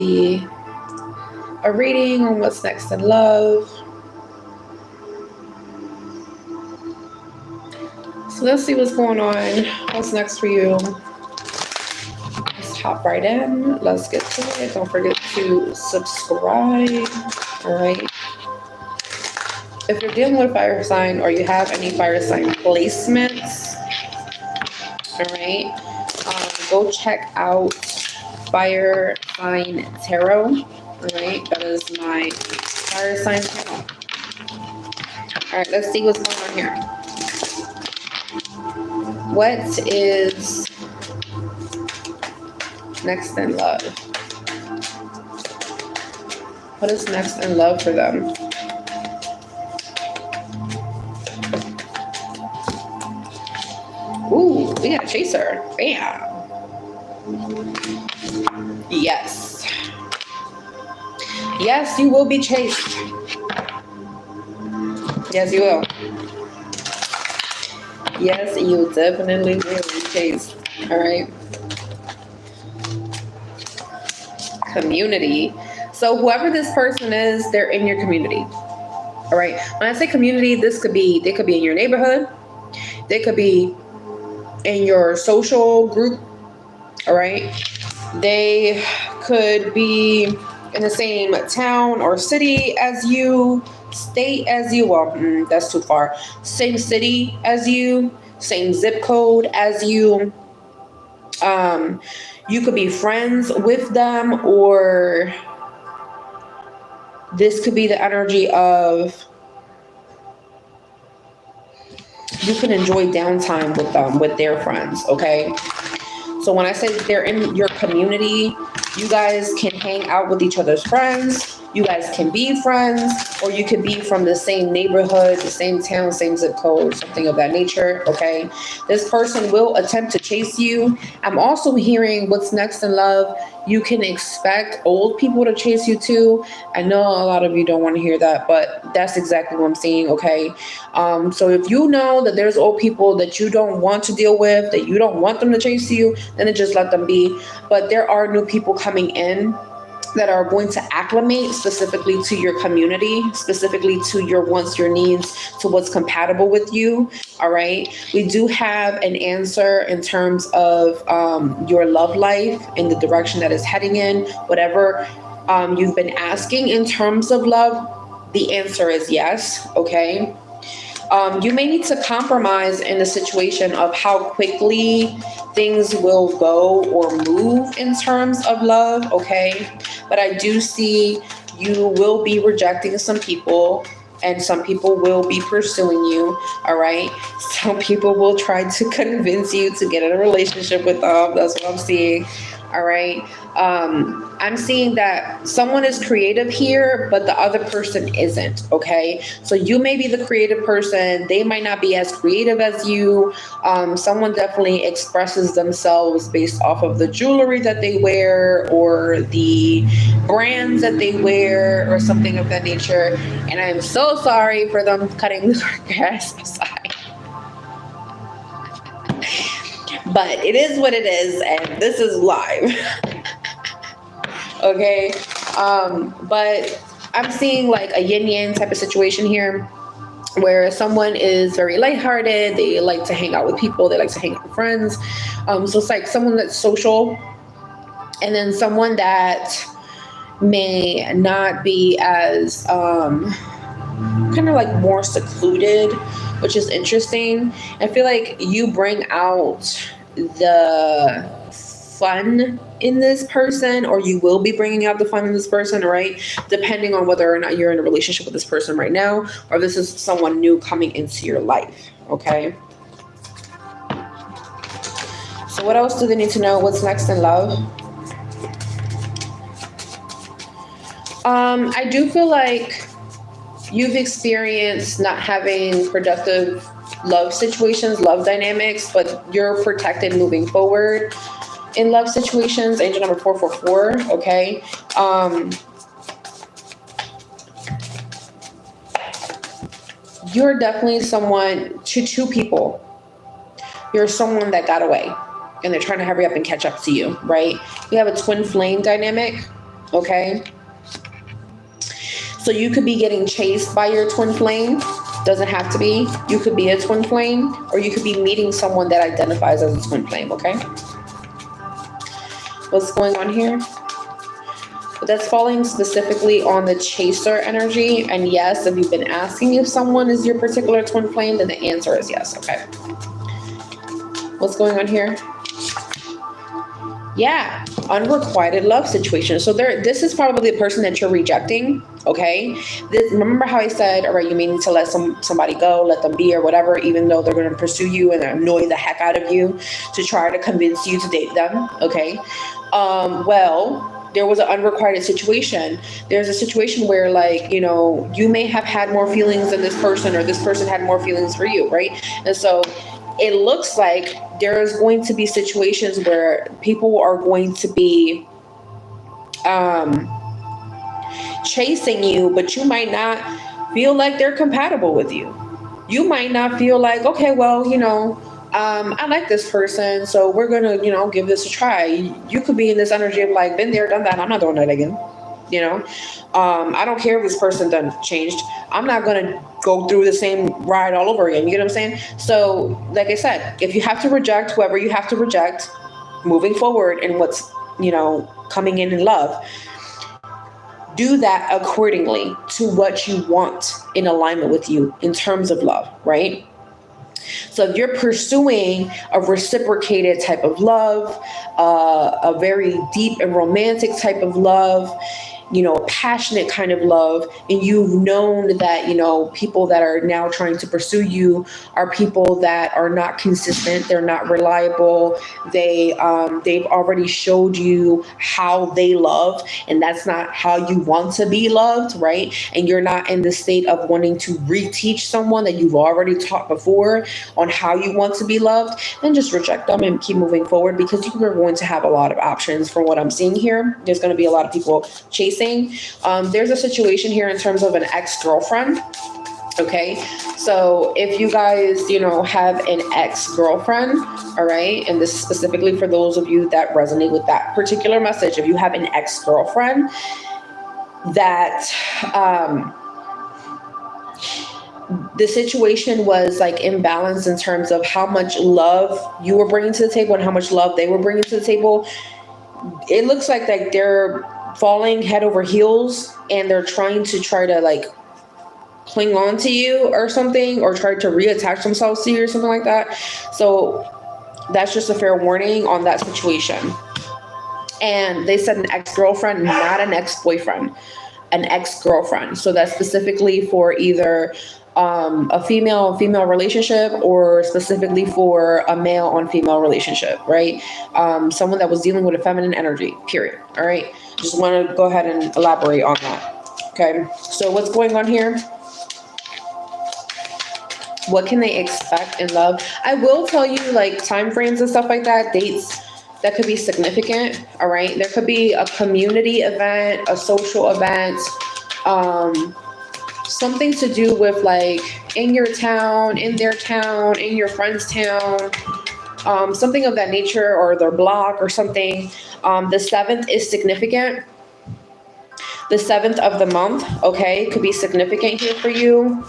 a reading on what's next in love. So let's see what's going on. What's next for you? Let's hop right in. Let's get to it. Don't forget to subscribe. All right. If you're dealing with fire sign or you have any fire sign placements, all right, go check out Fire Sign Tarot. All right, that is my fire sign channel. All right, let's see what's going on here. What is next in love? What is next in love for them? Ooh, we got a chaser. Bam. Yes. Yes, you will be chased. Yes, you will. Yes, you definitely will be chased. All right. Community. So whoever this person is, they're in your community. All right. When I say community, they could be in your neighborhood. They could be in your social group. All right. They could be in the same town or city as you, state as you. Well, that's too far. Same city as you, same zip code as you. You could be friends with them, or this could be the energy of you can enjoy downtime with them, with their friends, okay? So when I say they're in your community, you guys can hang out with each other's friends. You guys can be friends, or you could be from the same neighborhood, the same town, same zip code, something of that nature, okay? This person will attempt to chase you. I'm also hearing what's next in love. You can expect old people to chase you too. I know a lot of you don't want to hear that, but that's exactly what I'm seeing, okay? So if you know that there's old people that you don't want to deal with, that you don't want them to chase you, then just let them be. But there are new people coming in that are going to acclimate specifically to your community, specifically to your wants, your needs, to what's compatible with you. All right. We do have an answer in terms of your love life and the direction that it's heading in. Whatever you've been asking in terms of love, the answer is yes. Okay. You may need to compromise in the situation of how quickly things will go or move in terms of love, okay? But I do see you will be rejecting some people, and some people will be pursuing you, all right? Some people will try to convince you to get in a relationship with them. That's what I'm seeing, all right? I'm seeing that someone is creative here, but the other person isn't, okay? So you may be the creative person. They might not be as creative as you. Someone definitely expresses themselves based off of the jewelry that they wear or the brands that they wear or something of that nature. And I'm so sorry for them cutting the grass aside. But it is what it is, and this is live. Okay, but I'm seeing like a yin-yang type of situation here where someone is very lighthearted, they like to hang out with people, they like to hang out with friends. So it's like someone that's social, and then someone that may not be as kind of like more secluded, which is interesting. I feel like you bring out the fun in this person, or you will be bringing out the fun in this person, right? Depending on whether or not you're in a relationship with this person right now, or this is someone new coming into your life, okay? So what else do they need to know? What's next in love? I do feel like you've experienced not having productive love situations, love dynamics, but you're protected moving forward in love situations. Angel number 444, okay? You're definitely someone, to two people, you're someone that got away and they're trying to hurry up and catch up to you, right? We have a twin flame dynamic, Okay. So you could be getting chased by your twin flame. Doesn't have to be. You could be a twin flame, or you could be meeting someone that identifies as a twin flame. Okay. What's going on here? But that's falling specifically on the chaser energy. And yes, if you've been asking if someone is your particular twin flame, then the answer is yes. Okay. What's going on here? Yeah, unrequited love situation. So this is probably the person that you're rejecting. Okay. Remember how I said, all right, you may need to let somebody go, let them be or whatever, even though they're going to pursue you and annoy the heck out of you to try to convince you to date them. Okay. Well, there was an unrequited situation. There's a situation where, like, you may have had more feelings than this person, or this person had more feelings for you, right? And so it looks like there's going to be situations where people are going to be chasing you, but you might not feel like they're compatible with you. You might not feel like, okay, well, I like this person, so we're gonna, give this a try. You could be in this energy of like, been there, done that. I'm not doing that again. I don't care if this person done changed. I'm not gonna go through the same ride all over again. You get what I'm saying? So, like I said, if you have to reject whoever you have to reject, moving forward in what's coming in love, do that accordingly to what you want in alignment with you in terms of love, right? So if you're pursuing a reciprocated type of love, a very deep and romantic type of love, passionate kind of love, and you've known that, people that are now trying to pursue you are people that are not consistent, they're not reliable, they've already showed you how they love, and that's not how you want to be loved, right? And you're not in the state of wanting to reteach someone that you've already taught before on how you want to be loved, then just reject them and keep moving forward, because you're going to have a lot of options. From what I'm seeing here, there's going to be a lot of people chasing. There's a situation here in terms of an ex-girlfriend. Okay, so if you guys, have an ex-girlfriend, all right, and this is specifically for those of you that resonate with that particular message. If you have an ex-girlfriend that the situation was like imbalanced in terms of how much love you were bringing to the table and how much love they were bringing to the table, it looks like they're falling head over heels and they're trying to like cling on to you or something, or try to reattach themselves to you or something like that. So that's just a fair warning on that situation. And they said an ex-girlfriend, not an ex-boyfriend, an ex-girlfriend. So that's specifically for either a female relationship, or specifically for a male on female relationship, right? Someone that was dealing with a feminine energy, period. All right. Just want to go ahead and elaborate on that. Okay. So what's going on here? What can they expect in love? I will tell you, like, time frames and stuff like that, dates that could be significant. All right. There could be a community event, a social event, something to do with like in your town, in their town, in your friend's town, something of that nature, or their block or something. The 7th is significant. The 7th of the month, okay, could be significant here for you.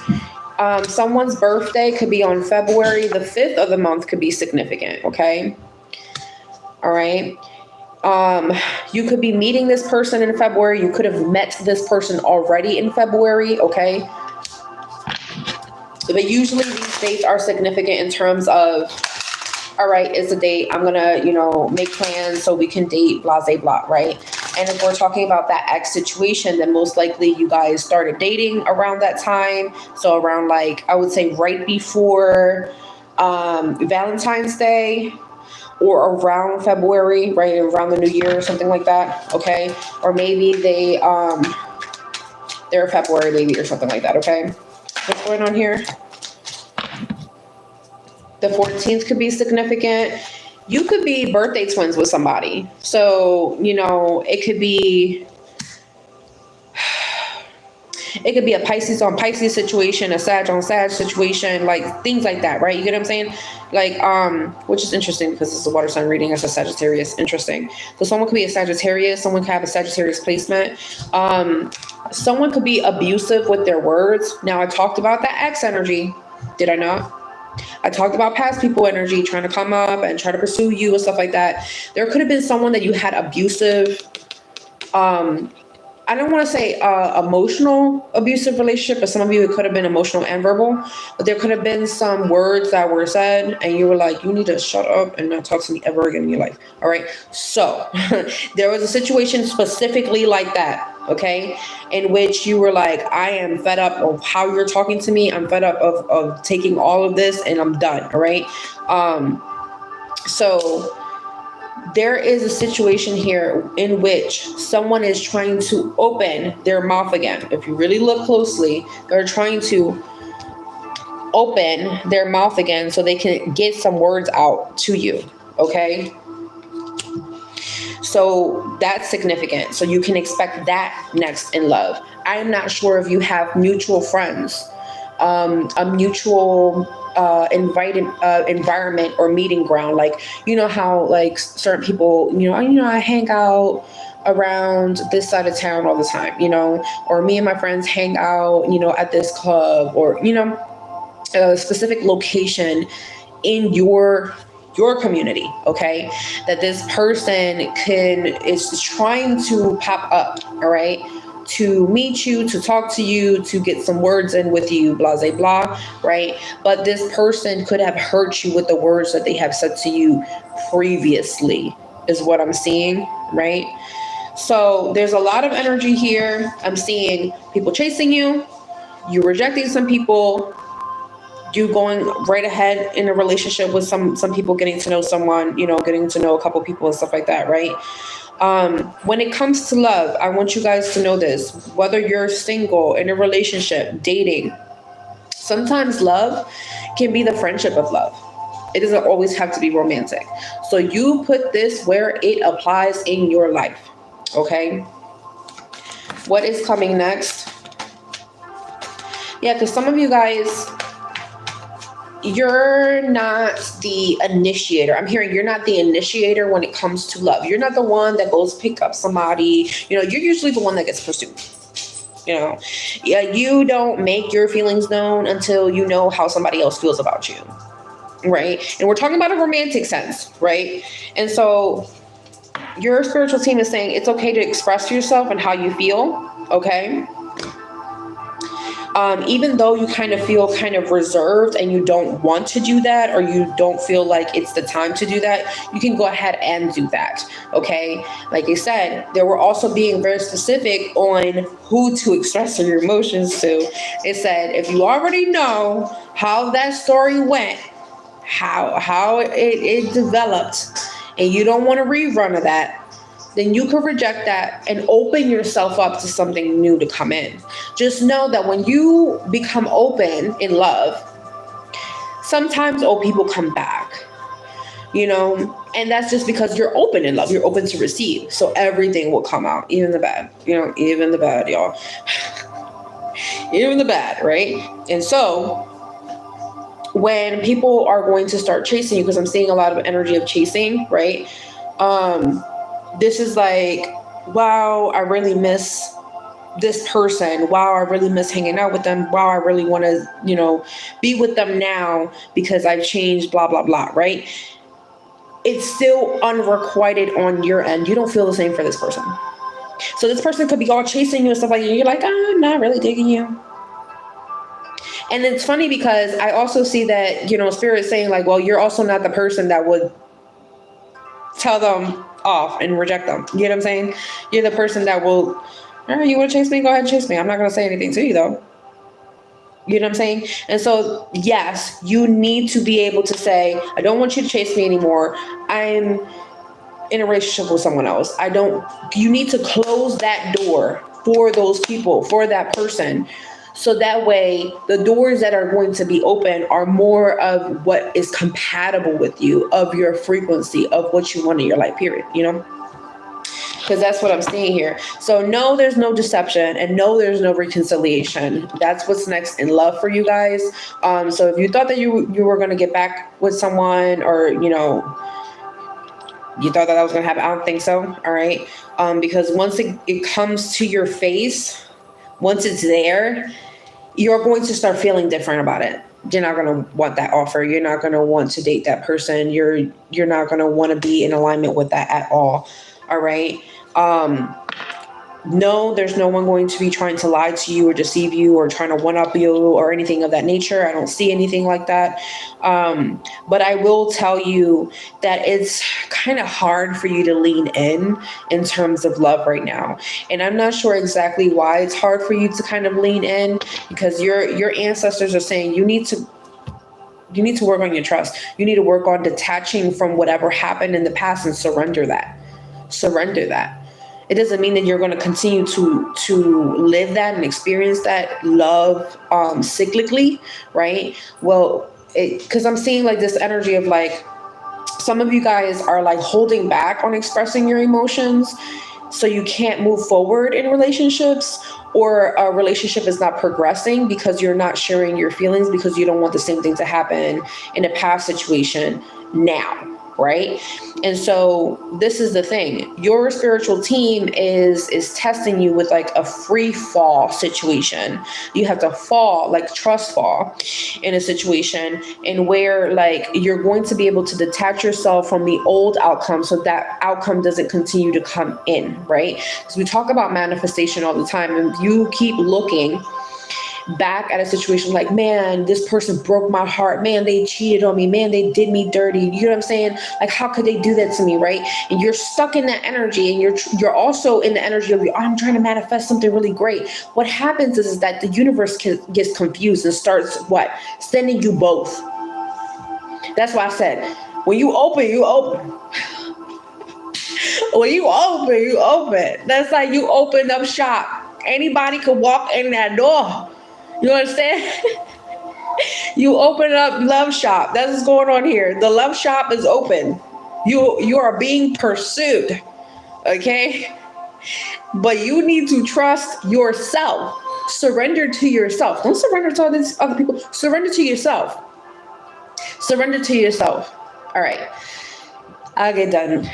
Someone's birthday could be on February. The 5th of the month could be significant, okay? All right. You could be meeting this person in February. You could have met this person already in February, okay? But usually these dates are significant in terms of, all right, it's a date. I'm going to, make plans so we can date, blah, blah, blah, right? And if we're talking about that ex situation, then most likely you guys started dating around that time. So around, like, I would say right before Valentine's Day, or around February, right, around the New Year or something like that, okay? Or maybe they're a February baby or something like that, okay? What's going on here? The 14th could be significant. You could be birthday twins with somebody. So, it could be, It could be a Pisces on Pisces situation, a Sag on Sag situation, like things like that, right? You get what I'm saying? Like, which is interesting because it's a water sign reading as a Sagittarius. Interesting. So someone could be a Sagittarius, someone could have a Sagittarius placement. Someone could be abusive with their words. Now, I talked about that X energy, did I not? I talked about past people energy trying to come up and try to pursue you and stuff like that. There could have been someone that you had abusive, I don't want to say emotional abusive relationship, but some of you, it could have been emotional and verbal. But there could have been some words that were said and you were like, you need to shut up and not talk to me ever again in your life. All right. So there was a situation specifically like that, okay, in which you were like, I am fed up of how you're talking to me. I'm fed up of taking all of this and I'm done. All right. So there is a situation here in which someone is trying to open their mouth again. If you really look closely, they're trying to open their mouth again so they can get some words out to you. Okay. So that's significant. So you can expect that next in love. I am not sure if you have mutual friends, a mutual environment or meeting ground. Like, you know how like certain people, I hang out around this side of town all the time, or me and my friends hang out, at this club, or, a specific location in your community, okay, that this person is trying to pop up, all right, to meet you, to talk to you, to get some words in with you, blah, blah, blah, right? But this person could have hurt you with the words that they have said to you previously, is what I'm seeing, right? So there's a lot of energy here. I'm seeing people chasing you, you rejecting some people, you going right ahead in a relationship with some people, getting to know someone, getting to know a couple people and stuff like that, right? When it comes to love, I want you guys to know this, whether you're single, in a relationship, dating, sometimes love can be the friendship of love. It doesn't always have to be romantic. So you put this where it applies in your life, okay? What is coming next? Yeah, because some of you guys, you're not the initiator. I'm hearing you're not the initiator when it comes to love. You're not the one that goes pick up somebody. You're usually the one that gets pursued. You don't make your feelings known until you know how somebody else feels about you, right? And we're talking about a romantic sense, right? And so your spiritual team is saying it's okay to express yourself and how you feel, okay? Even though you kind of feel kind of reserved and you don't want to do that, or you don't feel like it's the time to do that, you can go ahead and do that, okay? Like I said, they were also being very specific on who to express your emotions to. It said, if you already know how that story went, how it developed, and you don't want a rerun of that, then you could reject that and open yourself up to something new to come in. Just know that when you become open in love, sometimes old people come back, and that's just because you're open in love. You're open to receive. So everything will come out, even the bad, even the bad, y'all. Even the bad, right? And so when people are going to start chasing you, because I'm seeing a lot of energy of chasing, right? This is like, wow, I really miss this person. Wow, I really miss hanging out with them. Wow, I really want to, be with them now because I've changed, blah, blah, blah, right? It's still unrequited on your end. You don't feel the same for this person. So this person could be all chasing you and stuff like that. You're like, I'm not really digging you. And it's funny because I also see that, Spirit is saying like, well, you're also not the person that would tell them off and reject them. You know what I'm saying? You're the person that will, all right, you want to chase me? Go ahead and chase me. I'm not going to say anything to you though. You know what I'm saying? And so, yes, you need to be able to say, I don't want you to chase me anymore. I'm in a relationship with someone else. You need to close that door for those people, for that person. So that way, the doors that are going to be open are more of what is compatible with you, of your frequency, of what you want in your life, period, because that's what I'm seeing here. So no, there's no deception, and no, there's no reconciliation. That's what's next in love for you guys. So if you thought that you were going to get back with someone, or you thought that was going to happen, I don't think so. All right. Because once it comes to your face, once it's there, you're going to start feeling different about it. You're not going to want that offer. You're not going to want to date that person. You're not going to want to be in alignment with that at all. All right. No, there's no one going to be trying to lie to you or deceive you or trying to one-up you or anything of that nature. I don't see anything like that. But I will tell you that it's kind of hard for you to lean in terms of love right now. And I'm not sure exactly why it's hard for you to kind of lean in, because your ancestors are saying you need to work on your trust. You need to work on detaching from whatever happened in the past and surrender that. Surrender that. It doesn't mean that you're going to continue to live that and experience that love cyclically, right? Well, because I'm seeing like this energy of like some of you guys are like holding back on expressing your emotions, so you can't move forward in relationships, or a relationship is not progressing because you're not sharing your feelings because you don't want the same thing to happen in a past situation now. Right. And so this is the thing. Your spiritual team is testing you with like a free fall situation. You have to fall, like trust fall in a situation, and where like you're going to be able to detach yourself from the old outcome so that outcome doesn't continue to come in. Right. Because we talk about manifestation all the time, and you keep looking back at a situation like, man, this person broke my heart, man, they cheated on me, man, they did me dirty, you know what I'm saying? Like, how could they do that to me, right? And you're stuck in that energy, and you're also in the energy of, I'm trying to manifest something really great. What happens is that the universe gets confused and starts sending you both. That's why I said, when you open, you open. When you open, you open. That's like you opened up shop. Anybody could walk in that door. You understand? You open up love shop. That's what's going on here. The love shop is open. You are being pursued. Okay? But you need to trust yourself. Surrender to yourself. Don't surrender to all these other people. Surrender to yourself. Surrender to yourself. All right. I get done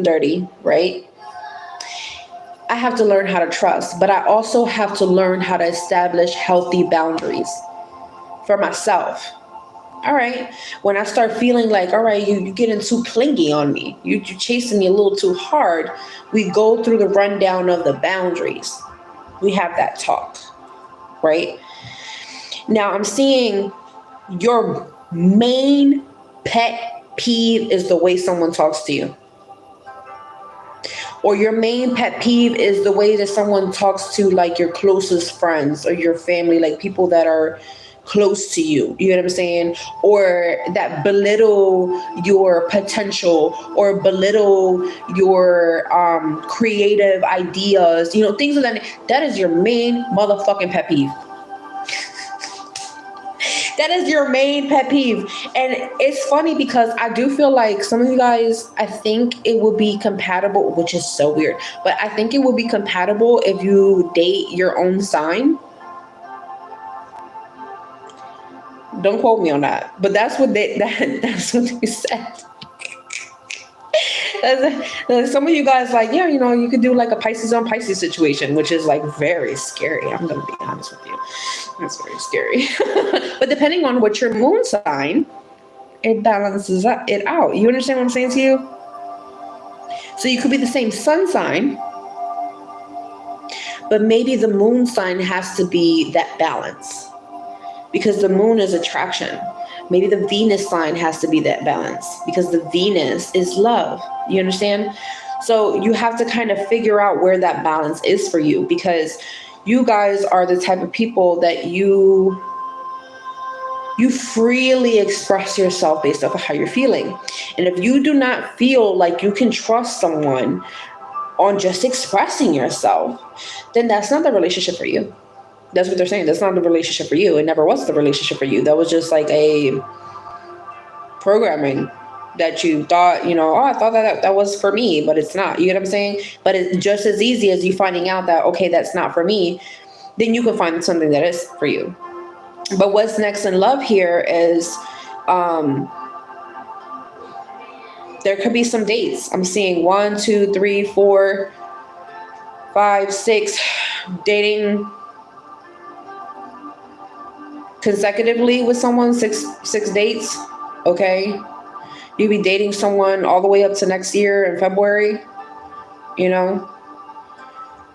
dirty, right? I have to learn how to trust, but I also have to learn how to establish healthy boundaries for myself. All right. When I start feeling like, all right, you getting too clingy on me, you chasing me a little too hard, we go through the rundown of the boundaries. We have that talk, right? Now I'm seeing your main pet peeve is the way someone talks to you. Or your main pet peeve is the way that someone talks to like your closest friends or your family, like people that are close to you. You know what I'm saying? Or that belittle your potential or belittle your creative ideas, things of that. That is your main motherfucking pet peeve. That is your main pet peeve. And it's funny because I do feel like some of you guys, I think it would be compatible, which is so weird, but I think it would be compatible if you date your own sign. Don't quote me on that, but that's what they said. Some of you guys like, yeah, you could do like a Pisces on Pisces situation, which is like very scary. I'm going to be honest with you. That's very scary. But depending on what your moon sign, it balances it out. You understand what I'm saying to you? So you could be the same sun sign, but maybe the moon sign has to be that balance, because the moon is attraction. Maybe the Venus sign has to be that balance, because the Venus is love. You understand? So you have to kind of figure out where that balance is for you, because you guys are the type of people that you freely express yourself based off of how you're feeling. And if you do not feel like you can trust someone on just expressing yourself, then that's not the relationship for you. That's what they're saying. That's not the relationship for you. It never was the relationship for you. That was just like a programming that you thought, oh, I thought that was for me, but it's not. You get what I'm saying? But it's just as easy as you finding out that, okay, that's not for me, then you can find something that is for you. But what's next in love here is there could be some dates. I'm seeing 1, 2, 3, 4, 5, 6 dating consecutively with someone, six dates. Okay, you'll be dating someone all the way up to next year in February,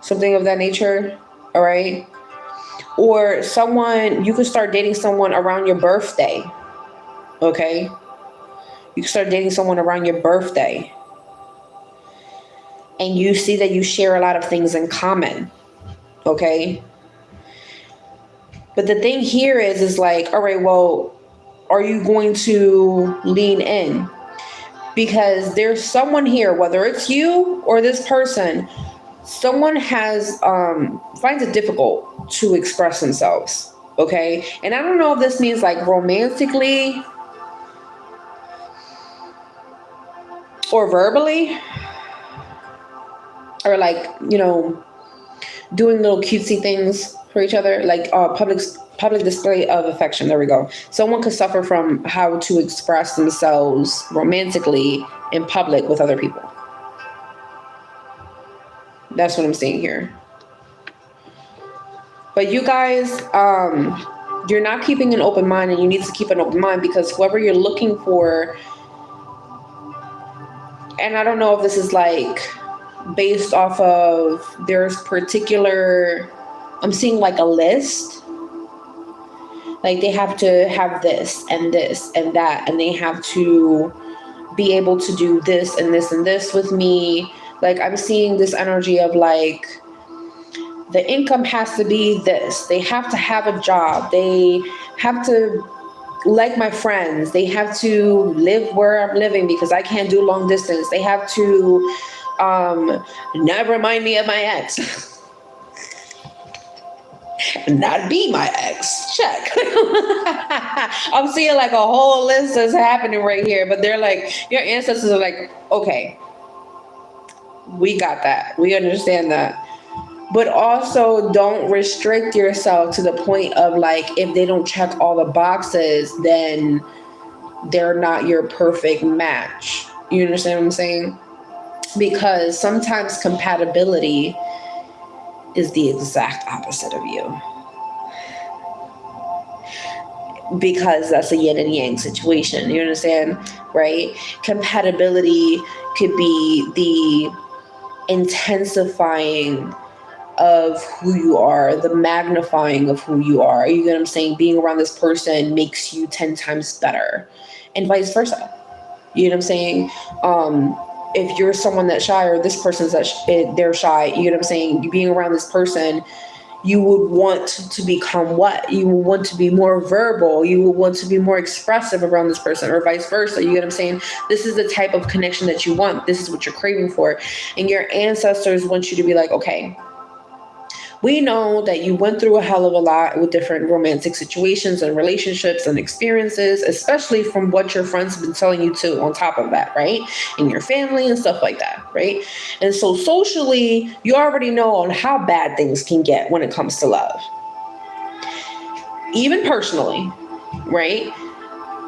something of that nature. All right. Or you could start dating someone around your birthday. Okay, you can start dating someone around your birthday, and you see that you share a lot of things in common. Okay, but the thing here is like, all right, well, are you going to lean in? Because there's someone here, whether it's you or this person, someone finds it difficult to express themselves. Okay, and I don't know if this means like romantically or verbally, or like, doing little cutesy things for each other, like public display of affection. There we go. Someone could suffer from how to express themselves romantically in public with other people. That's what I'm seeing here. But you guys, you're not keeping an open mind, and you need to keep an open mind, because whoever you're looking for, and I don't know if this is like based off of there's particular, I'm seeing like a list, like they have to have this and this and that, and they have to be able to do this and this and this with me. Like I'm seeing this energy of like, the income has to be this, they have to have a job, they have to, like my friends, they have to live where I'm living because I can't do long distance. They have to not remind me of my ex. Not be my ex. Check. I'm seeing like a whole list is happening right here, but they're like, your ancestors are like, okay, we got that. We understand that. But also don't restrict yourself to the point of like, if they don't check all the boxes, then they're not your perfect match. You understand what I'm saying? Because sometimes compatibility is the exact opposite of you. Because that's a yin and yang situation. You understand? Right? Compatibility could be the intensifying of who you are, the magnifying of who you are. You get what I'm saying? Being around this person makes you 10 times better, and vice versa. You know what I'm saying? If you're someone that's shy, or this person's they're shy, you get what I'm saying? You being around this person, you would want to become what? You would want to be more verbal. You would want to be more expressive around this person, or vice versa. You get what I'm saying? This is the type of connection that you want. This is what you're craving for. And your ancestors want you to be like, okay, we know that you went through a hell of a lot with different romantic situations and relationships and experiences, especially from what your friends have been telling you too, on top of that, right? And your family and stuff like that, right? And so socially, you already know on how bad things can get when it comes to love. Even personally, right?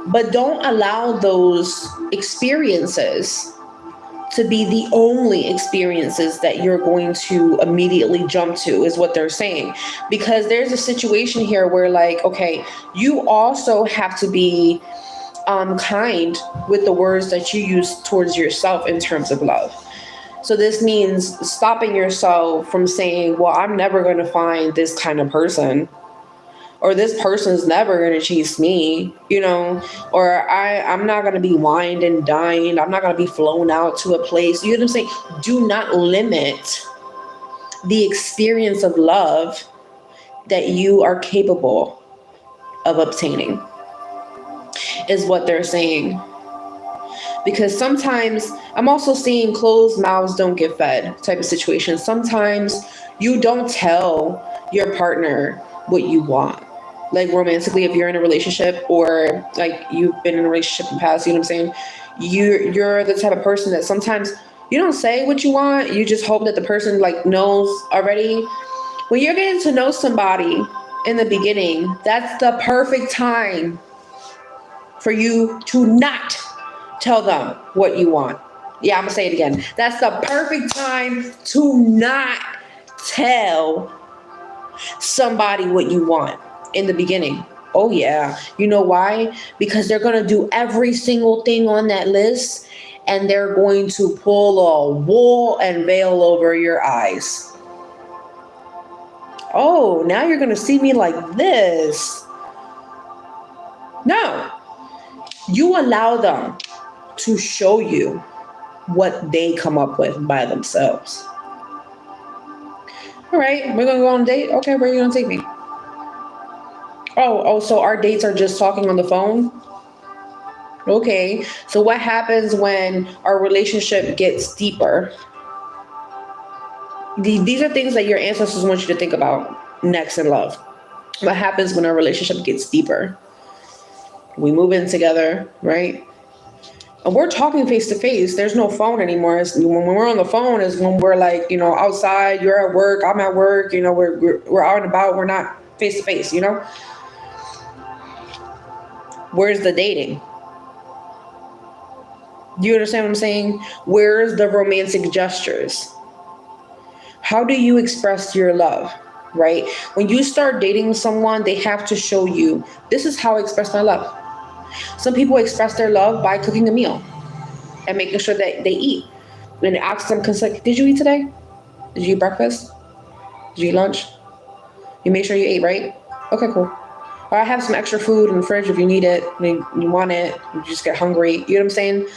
But don't allow those experiences to be the only experiences that you're going to immediately jump to, is what they're saying. Because there's a situation here where like, okay, you also have to be kind with the words that you use towards yourself in terms of love. So this means stopping yourself from saying, well, I'm never going to find this kind of person, or this person's never going to chase me, or I'm not going to be wined and dined. I'm not going to be flown out to a place. You know what I'm saying? Do not limit the experience of love that you are capable of obtaining, is what they're saying. Because sometimes I'm also seeing closed mouths don't get fed type of situation. Sometimes you don't tell your partner what you want. Like romantically, if you're in a relationship, or like you've been in a relationship in the past, you know what I'm saying? You're the type of person that sometimes you don't say what you want. You just hope that the person like knows already. When you're getting to know somebody in the beginning, that's the perfect time for you to not tell them what you want. Yeah, I'm gonna say it again. That's the perfect time to not tell somebody what you want in the beginning. Oh yeah. You know why? Because they're gonna do every single thing on that list, and they're going to pull a wool and veil over your eyes. Oh, now you're gonna see me like this. No. You allow them to show you what they come up with by themselves. All right, we're gonna go on a date. Okay, where are you gonna take me? Oh, so our dates are just talking on the phone? Okay, so what happens when our relationship gets deeper? These are things that your ancestors want you to think about next in love. What happens when our relationship gets deeper? We move in together, right? And we're talking face to face. There's no phone anymore. When we're on the phone is when we're like, outside, you're at work, I'm at work, we're out and about, we're not face to face, Where's the dating? Do you understand what I'm saying? Where's the romantic gestures? How do you express your love, right? When you start dating someone, they have to show you, this is how I express my love. Some people express their love by cooking a meal and making sure that they eat. And ask them, did you eat today? Did you eat breakfast? Did you eat lunch? You made sure you ate, right? Okay, cool. Or I have some extra food in the fridge if you need it. I mean, you want it, you just get hungry. You know what I'm saying?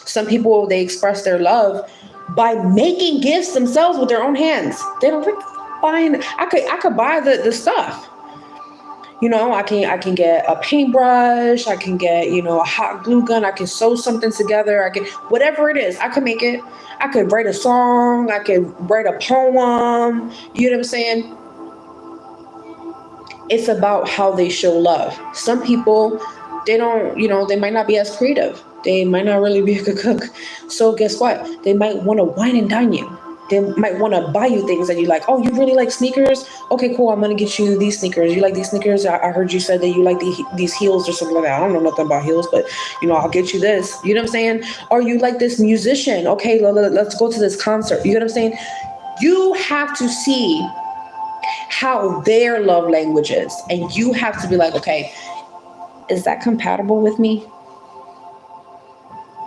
Some people, they express their love by making gifts themselves with their own hands. They don't like buying. I could buy the stuff. I can get a paintbrush, I can get, a hot glue gun, I can sew something together, I can, whatever it is, I could make it. I could write a song, I could write a poem, you know what I'm saying? It's about how they show love. Some people, they don't, they might not be as creative. They might not really be a good cook. So guess what? They might want to wine and dine you. They might want to buy you things that you like. Oh, you really like sneakers? Okay, cool. I'm going to get you these sneakers. You like these sneakers? I heard you said that you like these heels or something like that. I don't know nothing about heels, but, I'll get you this. You know what I'm saying? Or you like this musician. Okay, let's go to this concert. You know what I'm saying? You have to see how their love language is. And you have to be like, okay, is that compatible with me?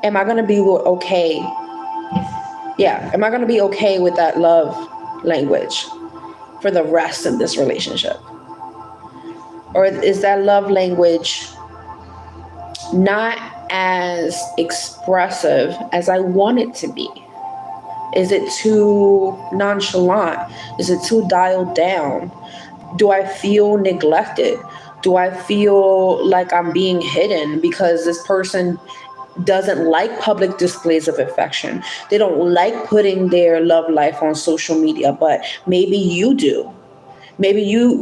Am I going to be okay? Yeah, am I going to be okay with that love language for the rest of this relationship? Or is that love language not as expressive as I want it to be? Is it too nonchalant? Is it too dialed down? Do I feel neglected? Do I feel like I'm being hidden because this person doesn't like public displays of affection? They don't like putting their love life on social media, but maybe you do. Maybe you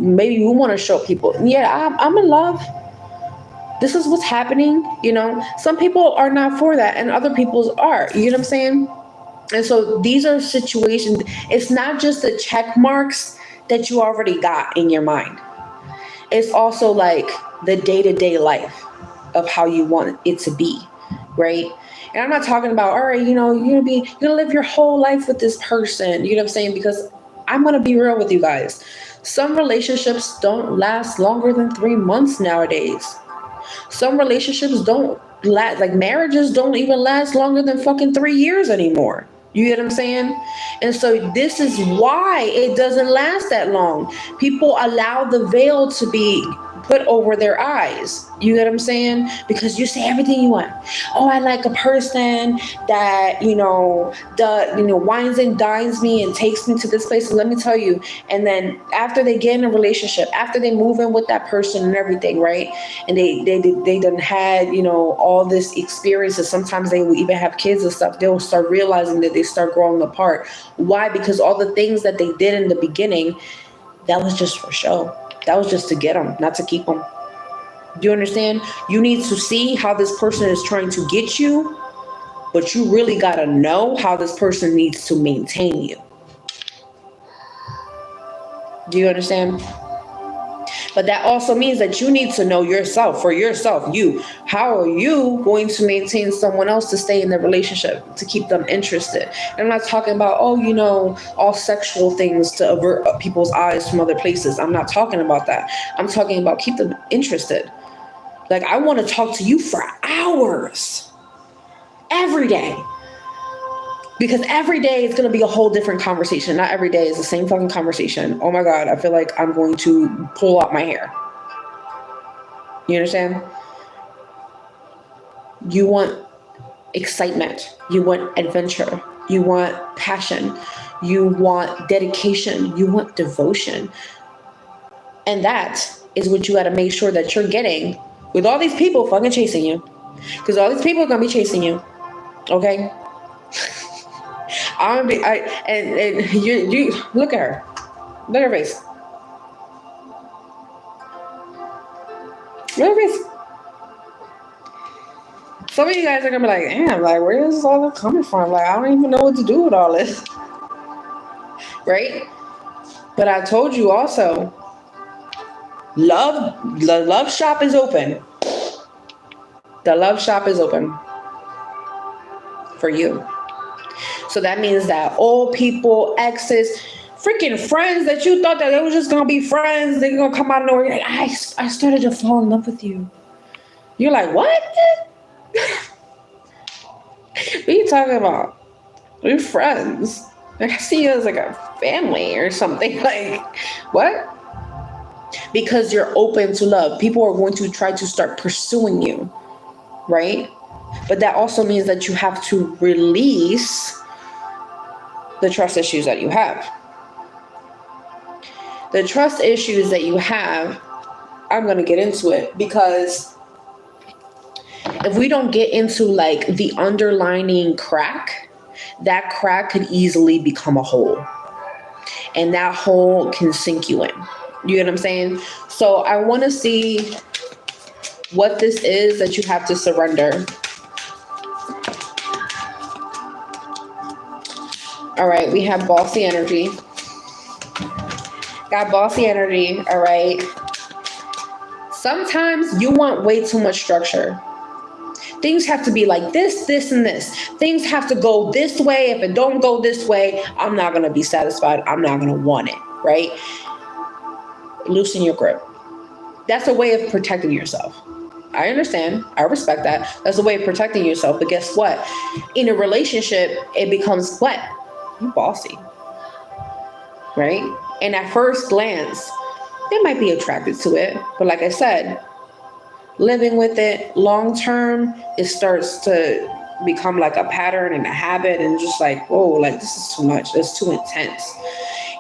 want to show people, yeah, I'm in love. This is what's happening. Some people are not for that and other people's are. You know what I'm saying? And so these are situations. It's not just the check marks that you already got in your mind. It's also like the day-to-day life of how you want it to be. Right? And I'm not talking about, all right, you're gonna live your whole life with this person. You know what I'm saying? Because I'm gonna be real with you guys. Some relationships don't last longer than 3 months nowadays. Some relationships don't last, like marriages don't even last longer than fucking 3 years anymore. You get what I'm saying? And so this is why it doesn't last that long. People allow the veil to be put over their eyes. You get what I'm saying? Because you say everything you want. Oh, I like a person that, wines and dines me and takes me to this place. And let me tell you, and then after they get in a relationship, after they move in with that person and everything, right? And they done had, all this experiences. Sometimes they will even have kids and stuff. They'll start realizing that they start growing apart. Why? Because all the things that they did in the beginning, that was just for show. That was just to get them, not to keep them. Do you understand? You need to see how this person is trying to get you but you really got to know how this person needs to maintain you. Do you understand? But that also means that you need to know yourself, for yourself, you. How are you going to maintain someone else to stay in the relationship, to keep them interested? And I'm not talking about, all sexual things to avert people's eyes from other places. I'm not talking about that. I'm talking about keep them interested. Like, I want to talk to you for hours, every day. Because every day it's going to be a whole different conversation. Not every day is the same fucking conversation. Oh my God, I feel like I'm going to pull out my hair. You understand? You want excitement. You want adventure. You want passion. You want dedication. You want devotion. And that is what you got to make sure that you're getting with all these people fucking chasing you. Because all these people are going to be chasing you. Okay? You look at her. Look at her face. Look at her face. Some of you guys are gonna be like, damn, like, where is all this coming from? Like, I don't even know what to do with all this. Right? But I told you also, the love shop is open. The love shop is open for you. So that means that old people, exes, freaking friends that you thought that they were just going to be friends, they're going to come out of nowhere. You're like, I started to fall in love with you. You're like, what? What are you talking about? We're friends. Like, I see you as like a family or something. Like, what? Because you're open to love. People are going to try to start pursuing you, right? But that also means that you have to release the trust issues that you have. The trust issues that you have, I'm going to get into it, because if we don't get into like the underlining crack, that crack could easily become a hole. And that hole can sink you in. You get what I'm saying? So I want to see what this is that you have to surrender. All right, we have bossy energy. Got bossy energy, all right? Sometimes you want way too much structure. Things have to be like this, this, and this. Things have to go this way. If it don't go this way, I'm not going to be satisfied. I'm not going to want it, right? Loosen your grip. That's a way of protecting yourself. I understand. I respect that. That's a way of protecting yourself. But guess what? In a relationship, it becomes what? You're bossy, right? And at first glance, they might be attracted to it. But like I said, living with it long term, it starts to become like a pattern and a habit, and just like, whoa, like this is too much. It's too intense.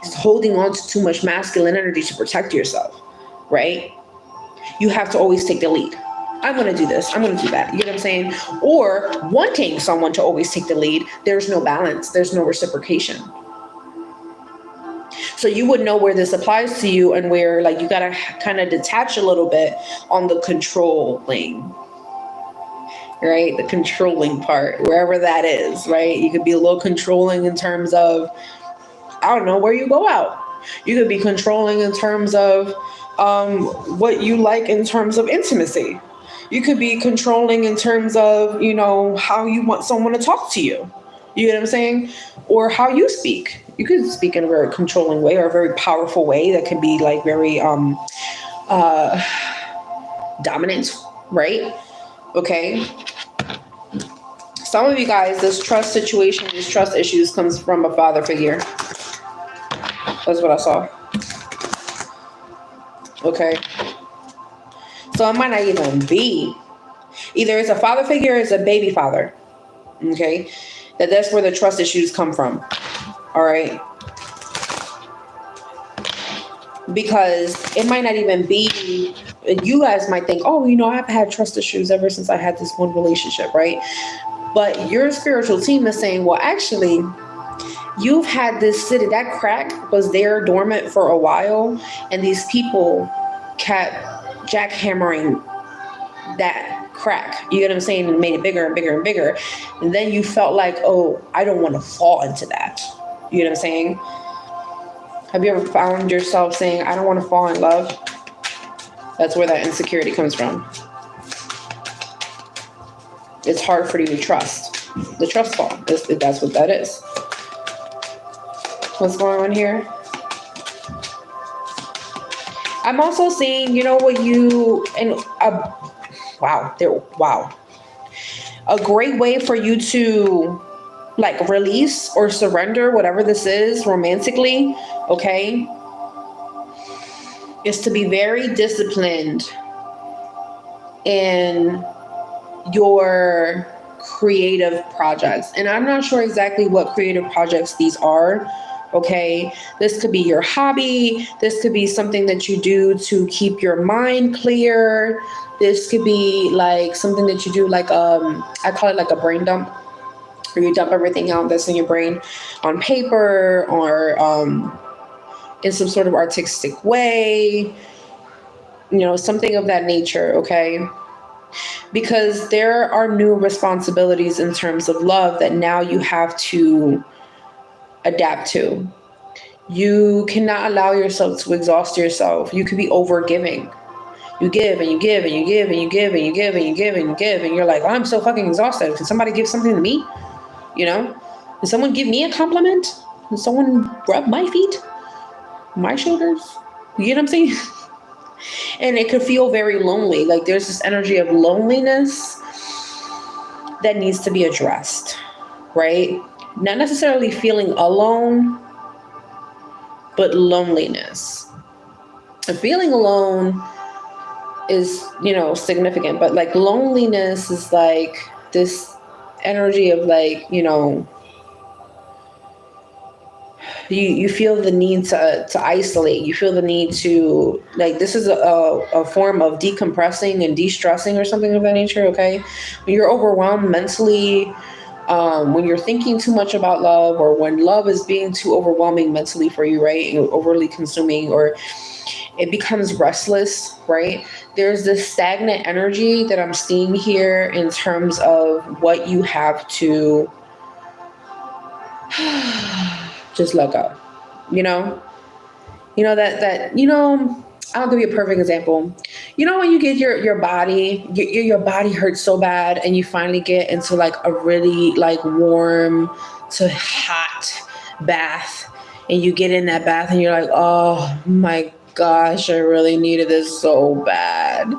It's holding on to too much masculine energy to protect yourself, right? You have to always take the lead. I'm going to do this. I'm going to do that. You know what I'm saying? Or wanting someone to always take the lead. There's no balance. There's no reciprocation. So you would know where this applies to you and where like you got to kind of detach a little bit on the controlling, right? The controlling part, wherever that is, right? You could be a little controlling in terms of, I don't know, where you go out. You could be controlling in terms of what you like in terms of intimacy. You could be controlling in terms of, you know, how you want someone to talk to you. You know what I'm saying? Or how you speak. You could speak in a very controlling way or a very powerful way that can be like very dominant, right? Okay. Some of you guys, this trust situation, these trust issues comes from a father figure. That's what I saw. Okay. So it might not even be. Either it's a father figure or it's a baby father. Okay. That's where the trust issues come from. All right. Because it might not even be, you guys might think, oh, you know, I've had trust issues ever since I had this one relationship, right? But your spiritual team is saying, well, actually, you've had this city, that crack was there dormant for a while, and these people kept jackhammering that crack. You get what I'm saying? And made it bigger and bigger and bigger. And then you felt like, oh, I don't want to fall into that. You know what I'm saying? Have you ever found yourself saying, I don't want to fall in love? That's where that insecurity comes from. It's hard for you to trust. The trust fall. That's what that is. What's going on here? I'm also seeing, you know what you, and wow. A great way for you to like release or surrender whatever this is romantically, okay, is to be very disciplined in your creative projects. And I'm not sure exactly what creative projects these are. Okay, this could be your hobby. This could be something that you do to keep your mind clear. This could be like something that you do, like I call it like a brain dump, where you dump everything out that's in your brain on paper or in some sort of artistic way, you know, something of that nature. Okay, because there are new responsibilities in terms of love that now you have to adapt to. You cannot allow yourself to exhaust yourself. You could be over giving. You give and you give and you give and you give and you give and you give and you give and you're like, oh, I'm so fucking exhausted. Can somebody give something to me? You know? Can someone give me a compliment? Can someone rub my feet? My shoulders? You get what I'm saying? And it could feel very lonely. Like there's this energy of loneliness that needs to be addressed, right? Not necessarily feeling alone, but loneliness. And feeling alone is, you know, significant, but like loneliness is like this energy of like, you know, you feel the need to isolate. You feel the need to, like, this is a form of decompressing and de-stressing or something of that nature, okay? When you're overwhelmed mentally, when you're thinking too much about love, or when love is being too overwhelming mentally for you, right? And overly consuming, or it becomes restless, right? There's this stagnant energy that I'm seeing here in terms of what you have to just let go, you know? You know, that, you know, I'll give you a perfect example. You know, when you get your body, your body hurts so bad and you finally get into like a really like warm to hot bath, and you get in that bath and you're like, oh my gosh, I really needed this so bad.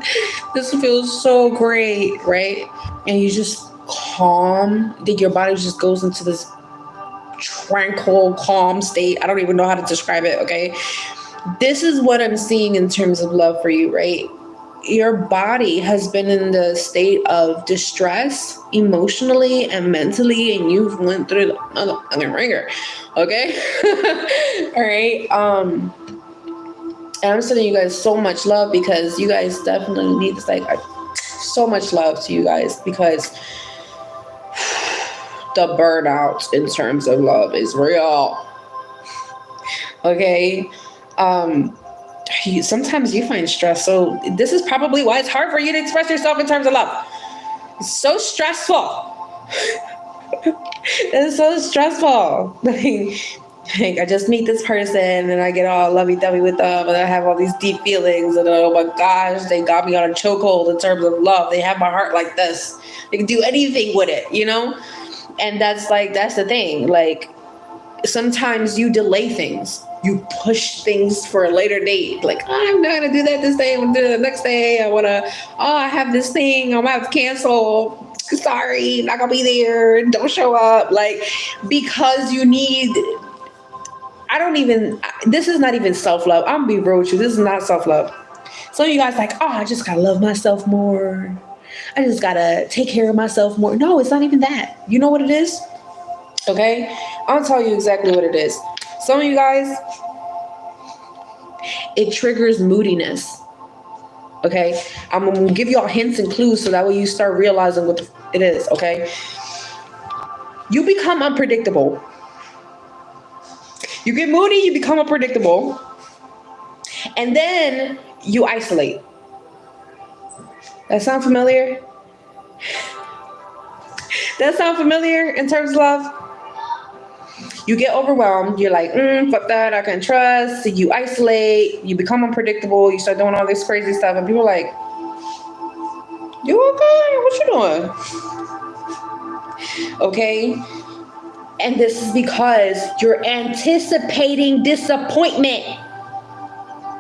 This feels so great, right? And you just calm, that your body just goes into this tranquil, calm state. I don't even know how to describe it, okay? This is what I'm seeing in terms of love for you, right? Your body has been in the state of distress emotionally and mentally, and you've went through the motherfucking ringer, okay? All right. And I'm sending you guys so much love, because you guys definitely need this, like, so much love to you guys, because the burnout in terms of love is real. Okay. Sometimes you find stress. So this is probably why it's hard for you to express yourself in terms of love. It's so stressful. It's so stressful. Like I just meet this person and I get all lovey-dovey with them, and I have all these deep feelings, and oh my gosh, they got me on a chokehold in terms of love. They have my heart like this. They can do anything with it, you know? And that's the thing. Like, sometimes you delay things. You push things for a later date. Like, oh, I'm not gonna do that this day. I'm gonna do it the next day. I have this thing. I'm gonna have to cancel. Sorry, not gonna be there. Don't show up. Like, because you need, this is not even self-love. I'm gonna be real with you. This is not self-love. Some of you guys like, oh, I just gotta love myself more. I just gotta take care of myself more. No, it's not even that. You know what it is? Okay? I'll tell you exactly what it is. Some of you guys, it triggers moodiness. Okay? I'm going to give you all hints and clues so that way you start realizing what it is. Okay? You become unpredictable. You get moody, you become unpredictable. And then you isolate. That sound familiar? That sound familiar in terms of love? You get overwhelmed. You're like, fuck that. I can trust. You isolate. You become unpredictable. You start doing all this crazy stuff. And people are like, you okay? What you doing? Okay. And this is because you're anticipating disappointment.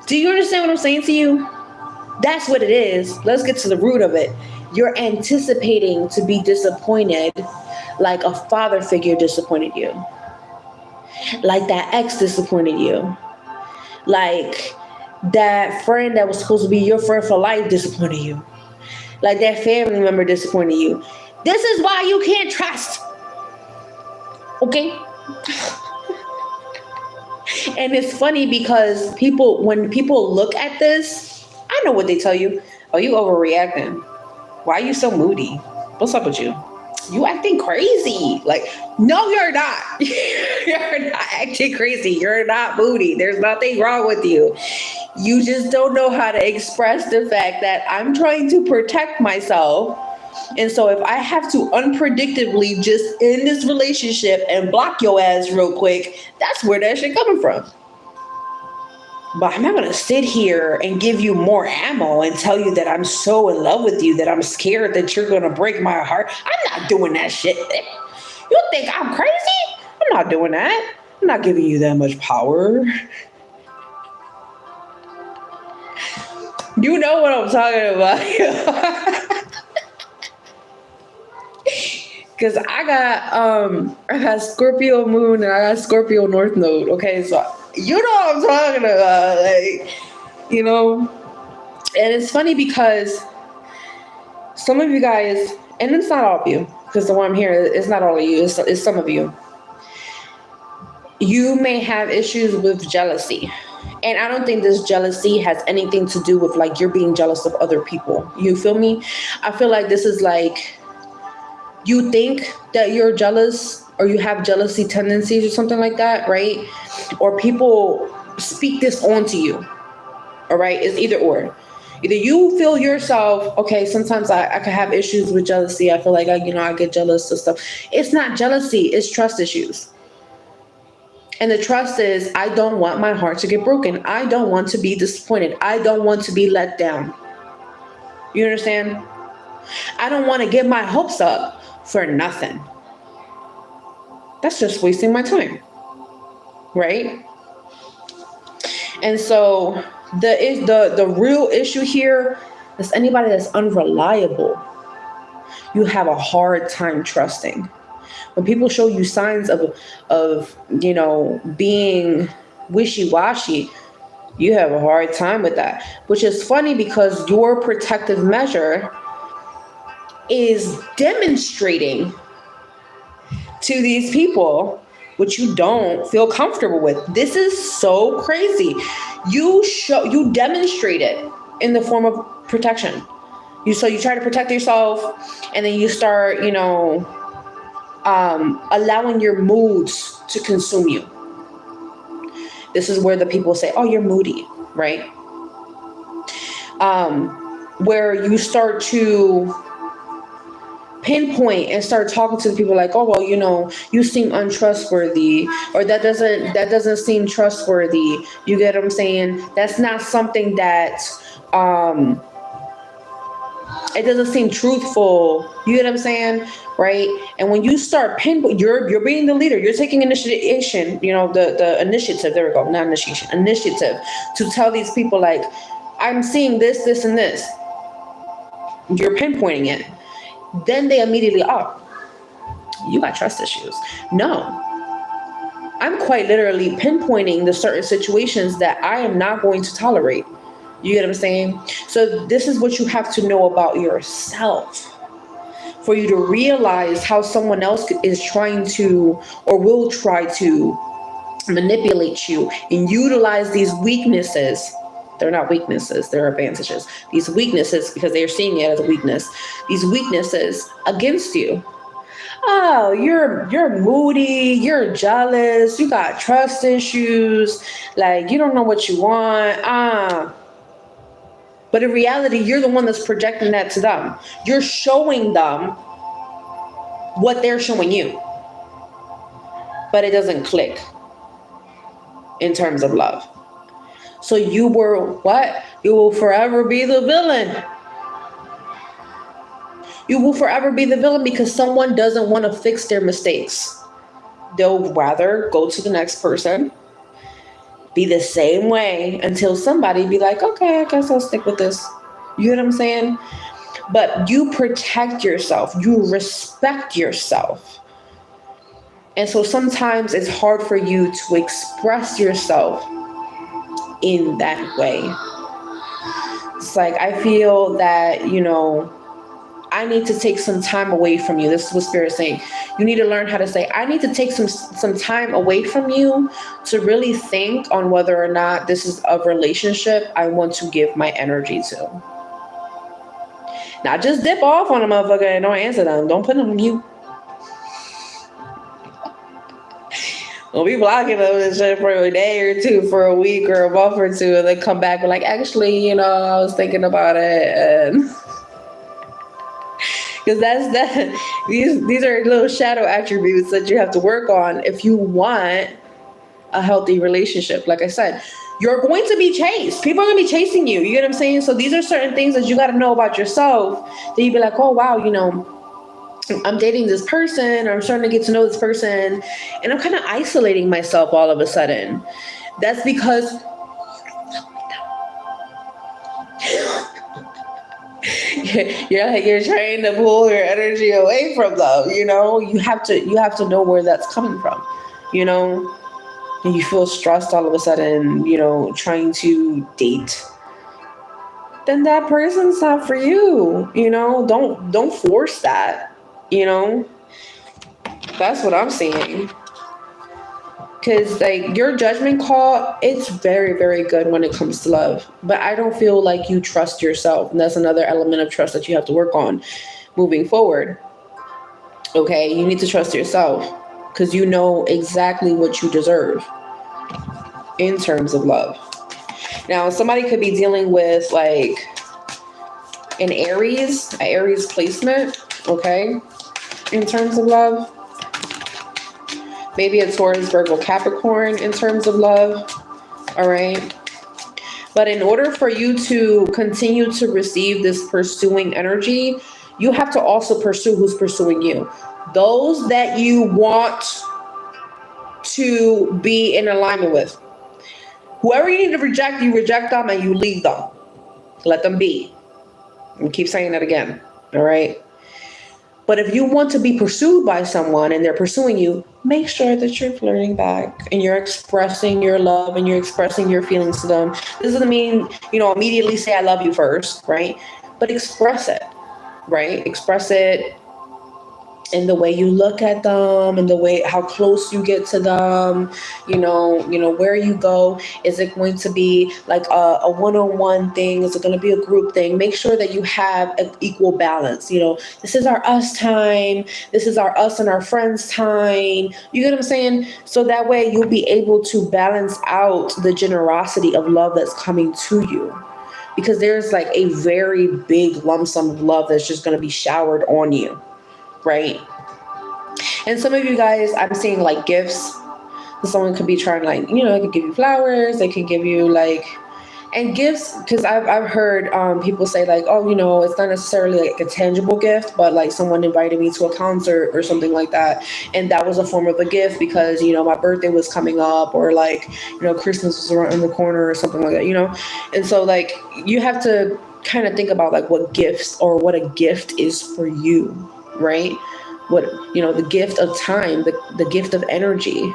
Do you understand what I'm saying to you? That's what it is. Let's get to the root of it. You're anticipating to be disappointed like a father figure disappointed you. Like that ex disappointed you. Like that friend that was supposed to be your friend for life disappointed you. Like that family member disappointed you. This is why you can't trust. Okay? And it's funny because when people look at this, I know what they tell you. Oh, you overreacting. Why are you so moody? What's up with you? You acting crazy. Like, no, you're not. You're not acting crazy. You're not moody. There's nothing wrong with you. You just don't know how to express the fact that I'm trying to protect myself. And so if I have to unpredictably just end this relationship and block your ass real quick, that's where that shit coming from. But I'm not going to sit here and give you more ammo and tell you that I'm so in love with you that I'm scared that you're going to break my heart. I'm not doing that shit. You think I'm crazy? I'm not doing that. I'm not giving you that much power. You know what I'm talking about. Because I got Scorpio moon and I got Scorpio north node. Okay, so you know what I'm talking about, like, you know. And it's funny because some of you guys, and it's not all of you, because the one I'm here, it's not all of you, it's some of you. You may have issues with jealousy. And I don't think this jealousy has anything to do with like you're being jealous of other people. You feel me? I feel like this is like you think that you're jealous or you have jealousy tendencies or something like that, right? Or people speak this onto you. All right? It's either or. Either you feel yourself, okay, sometimes I can have issues with jealousy. I feel like I get jealous of stuff. It's not jealousy, it's trust issues. And the trust is, I don't want my heart to get broken. I don't want to be disappointed. I don't want to be let down. You understand? I don't want to get my hopes up for nothing. That's just wasting my time. Right? And so the real issue here is anybody that's unreliable. You have a hard time trusting. When people show you signs of being wishy-washy, you have a hard time with that. Which is funny because your protective measure is demonstrating to these people which you don't feel comfortable with. This is so crazy. You demonstrate it in the form of protection. You try to protect yourself, and then you start, allowing your moods to consume you. This is where the people say, oh, you're moody, right? Where you start to pinpoint and start talking to the people like, oh, well, you seem untrustworthy, or that doesn't seem trustworthy. You get what I'm saying? That's not something that, it doesn't seem truthful. You get what I'm saying? Right? And when you start pinpoint, you're being the leader. You're taking initiation, the initiative. There we go. Not initiation, initiative to tell these people like, I'm seeing this, this, and this. You're pinpointing it. Then they immediately, oh, you got trust issues. No. I'm quite literally pinpointing the certain situations that I am not going to tolerate. You get what I'm saying? So this is what you have to know about yourself for you to realize how someone else is trying to or will try to manipulate you and utilize these weaknesses. They're not weaknesses, they're advantages. These weaknesses, because they're seeing it as a weakness, these weaknesses against you. Oh, you're moody, you're jealous, you got trust issues, like you don't know what you want. But in reality, you're the one that's projecting that to them. You're showing them what they're showing you. But it doesn't click in terms of love. So you were what? You will forever be the villain. You will forever be the villain because someone doesn't want to fix their mistakes. They'll rather go to the next person, be the same way until somebody be like, okay, I guess I'll stick with this. You know what I'm saying? But you protect yourself. You respect yourself. And so sometimes it's hard for you to express yourself in that way. It's like, I feel that, I need to take some time away from you. This is what Spirit's saying. You need to learn how to say, I need to take some time away from you to really think on whether or not this is a relationship I want to give my energy to. Not just dip off on a motherfucker and don't answer them. Don't put them on mute. Don't be blocking them and shit for a day or two, for a week or a month or two, and then come back and like, actually, I was thinking about it, and because these are little shadow attributes that you have to work on if you want a healthy relationship. Like I said, you're going to be chased. People are going to be chasing you. You get what I'm saying? So these are certain things that you got to know about yourself, that you'd be like, oh, wow, I'm dating this person, or I'm starting to get to know this person, and I'm kind of isolating myself all of a sudden. That's because you're trying to pull your energy away from them. You have to know where that's coming from. And you feel stressed all of a sudden, trying to date. Then that person's not for you. Don't force that. That's what I'm saying. Because your judgment call, it's very, very good when it comes to love. But I don't feel like you trust yourself. And that's another element of trust that you have to work on moving forward. Okay, you need to trust yourself because you know exactly what you deserve in terms of love. Now, somebody could be dealing with an Aries placement, okay, in terms of love. Maybe a Taurus, Virgo, Capricorn in terms of love. All right. But in order for you to continue to receive this pursuing energy, you have to also pursue who's pursuing you. Those that you want to be in alignment with. Whoever you need to reject, you reject them and you leave them. Let them be. And keep saying that again. All right. But if you want to be pursued by someone and they're pursuing you, make sure that you're flirting back and you're expressing your love and you're expressing your feelings to them. This doesn't mean, immediately say I love you first, right? But express it, right? Express it in the way you look at them, and the way how close you get to them, where you go. Is it going to be like a one-on-one thing? Is it going to be a group thing? Make sure that you have an equal balance. This is our us time. This is our us and our friends time. You get what I'm saying? So that way you'll be able to balance out the generosity of love that's coming to you. Because there's a very big lump sum of love that's just going to be showered on you. Right? And some of you guys, I'm seeing gifts. Someone could be trying they could give you flowers. They can give you and gifts, because I've heard people say oh, it's not necessarily a tangible gift, but someone invited me to a concert or something like that, and that was a form of a gift because my birthday was coming up, or Christmas was around the corner or something like that, and so you have to kind of think about what gifts or what a gift is for you, right? What the gift of time, the gift of energy,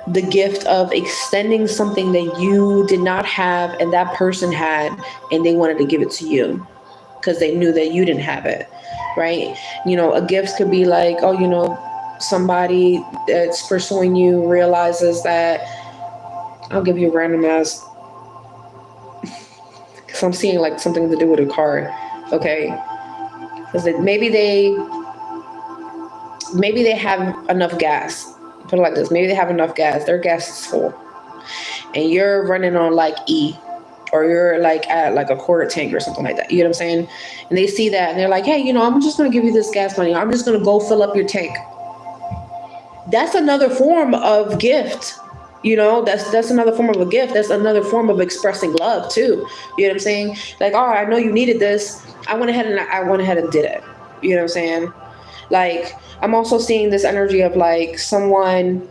the gift of extending something that you did not have and that person had, and they wanted to give it to you because they knew that you didn't have it, right? A gift could be somebody that's pursuing you realizes that, I'll give you a random ass, because I'm seeing something to do with a car, okay? Because maybe they have enough gas. Put it like this. Maybe they have enough gas. Their gas is full. And you're running on E. or you're like at like a quarter tank or something like that. You know what I'm saying? And they see that and they're like, hey, I'm just going to give you this gas money. I'm just going to go fill up your tank. That's another form of gift. That's another form of a gift. That's another form of expressing love too. You know what I'm saying? Like, all right, I know you needed this. I went ahead and did it. You know what I'm saying? Like, I'm also seeing this energy of like someone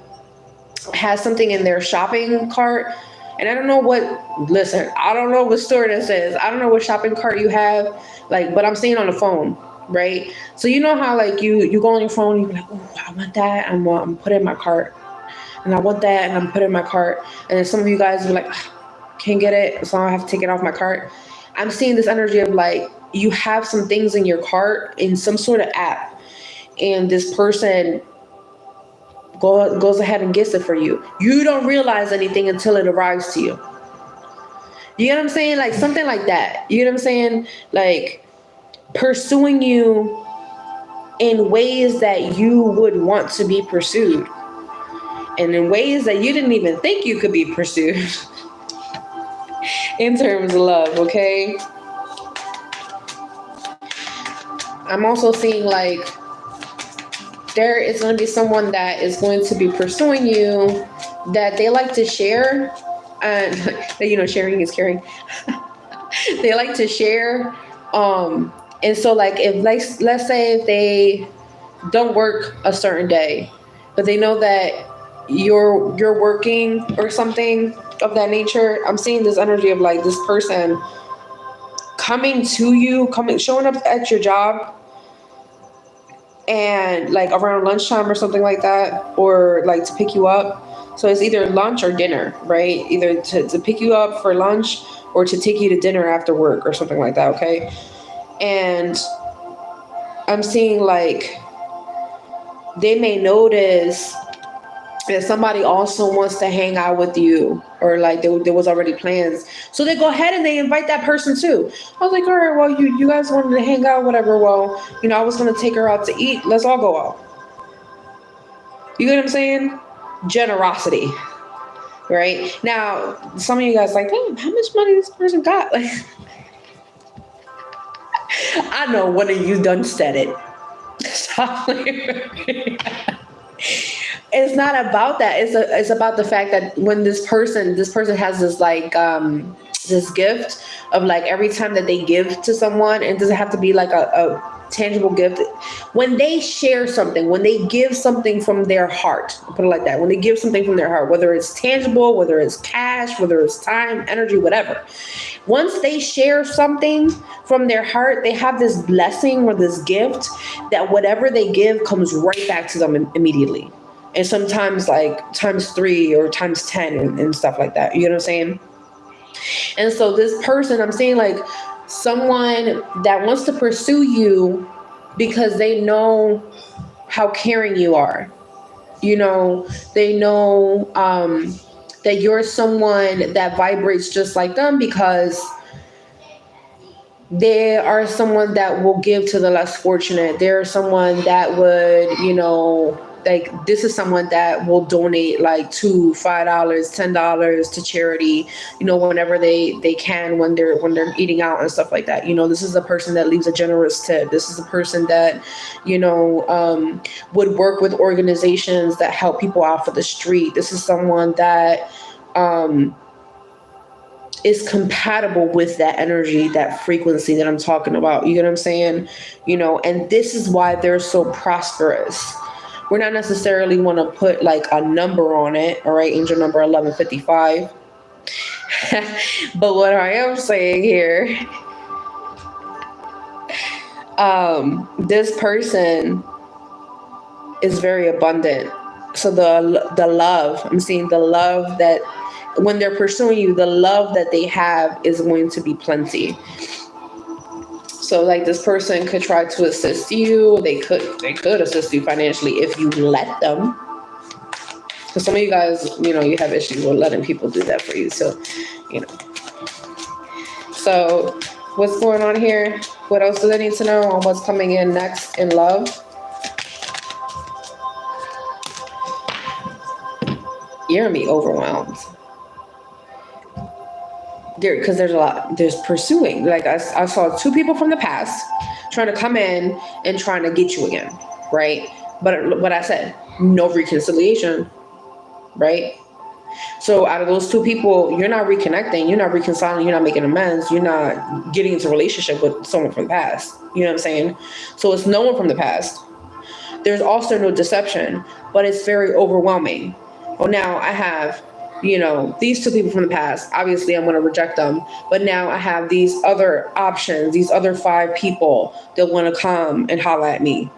has something in their shopping cart. And I don't know I don't know what store this is. I don't know what shopping cart you have, like, but I'm seeing on the phone, right? So you know how like you go on your phone, you're like, oh, I want that. I'm put it in my cart. And I want that, and I'm put it in my cart. And then some of you guys are like, can't get it, so I have to take it off my cart. I'm seeing this energy of like, you have some things in your cart in some sort of app, and this person goes ahead and gets it for you. You don't realize anything until it arrives to you. You know what I'm saying? Like something like that. You know what I'm saying? Like pursuing you in ways that you would want to be pursued, and in ways that you didn't even think you could be pursued in terms of love, okay? I'm also seeing like there is going to be someone that is going to be pursuing you that they like to share, and sharing is caring. They like to share, and so like if like let's say if they don't work a certain day, but they know that you're working or something of that nature. I'm seeing this energy of like this person coming to you, showing up at your job, and like around lunchtime or something like that, or like to pick you up. So it's either lunch or dinner, right? Either to pick you up for lunch or to take you to dinner after work or something like that, okay? And I'm seeing like they may notice that somebody also wants to hang out with you, or like there was already plans. So they go ahead and they invite that person too. I was like, all right, well, you guys wanted to hang out, whatever. Well, I was going to take her out to eat. Let's all go out. You get what I'm saying? Generosity, right? Now, some of you guys like, damn, how much money this person got? Like, I know one of you done said it. It's not about that. It's about the fact that when this person has this like this gift of like every time that they give to someone, it doesn't have to be like a tangible gift. When they share something, when they give something from their heart, I'll put it like that. When they give something from their heart, whether it's tangible, whether it's cash, whether it's time, energy, whatever. Once they share something from their heart, they have this blessing or this gift that whatever they give comes right back to them immediately. And sometimes like times 3 or times 10 and stuff like that. You know what I'm saying? And so this person, I'm saying like someone that wants to pursue you because they know how caring you are. They know that you're someone that vibrates just like them, because they are someone that will give to the less fortunate. They're someone that would, like this is someone that will donate like $2, $5, $10 to charity, whenever they can, when they're eating out and stuff like that. This is a person that leaves a generous tip. This is a person that, would work with organizations that help people off of the street. This is someone that is compatible with that energy, that frequency that I'm talking about. You get what I'm saying? And this is why they're so prosperous. We're not necessarily want to put like a number on it, all right? Angel number 1155. But what I am saying here, this person is very abundant. So the love, I'm seeing the love that when they're pursuing you, the love that they have is going to be plenty. So like this person could try to assist you. They could assist you financially if you let them. Because some of you guys, you have issues with letting people do that for you. So, So what's going on here? What else do they need to know on what's coming in next in love? You're gonna be overwhelmed. because there's pursuing. Like I saw two people from the past trying to come in and trying to get you again, right? But what I said, no reconciliation, right? So out of those two people, you're not reconnecting, you're not reconciling, you're not making amends, you're not getting into a relationship with someone from the past. You know what I'm saying? So it's no one from the past. There's also no deception, but it's very overwhelming. Well, now I have, these two people from the past. Obviously, I'm going to reject them. But now I have these other options, these other 5 people that want to come and holler at me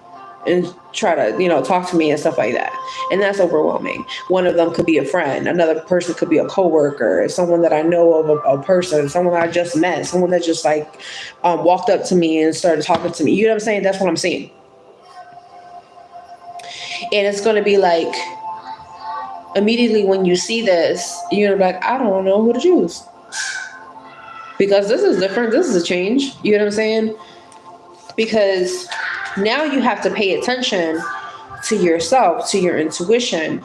and try to, talk to me and stuff like that. And that's overwhelming. One of them could be a friend. Another person could be a coworker, someone that I know of, a person, someone I just met, someone that just walked up to me and started talking to me. You know what I'm saying? That's what I'm seeing. And it's going to be like, immediately when you see this, you're going to be like, I don't know who to choose. Because this is different. This is a change. You know what I'm saying? Because now you have to pay attention to yourself, to your intuition.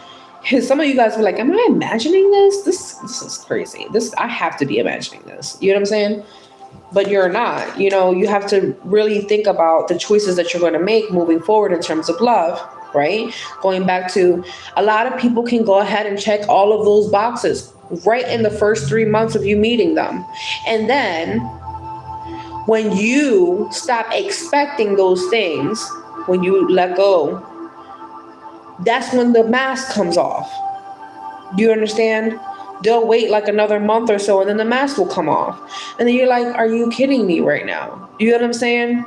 And some of you guys were like, am I imagining this? This is crazy. I have to be imagining this. You know what I'm saying? But you're not. You have to really think about the choices that you're going to make moving forward in terms of love, right? Going back to, a lot of people can go ahead and check all of those boxes right in the first 3 months of you meeting them. And then when you stop expecting those things, when you let go, that's when the mask comes off. Do you understand? They'll wait like another month or so, and then the mask will come off. And then you're like, are you kidding me right now? You know what I'm saying?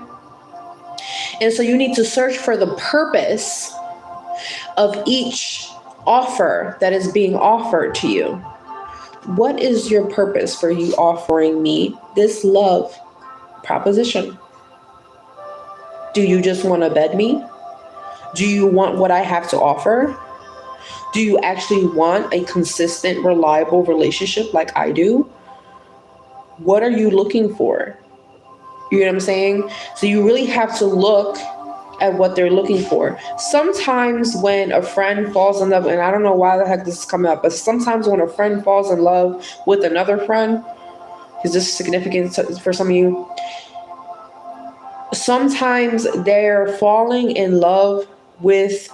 And so you need to search for the purpose of each offer that is being offered to you. What is your purpose for you offering me this love proposition? Do you just want to bed me? Do you want what I have to offer? Do you actually want a consistent, reliable relationship like I do? What are you looking for? You know what I'm saying? So you really have to look at what they're looking for. Sometimes when a friend falls in love, and I don't know why the heck this is coming up, but sometimes when a friend falls in love with another friend, is this significant for some of you? Sometimes they're falling in love with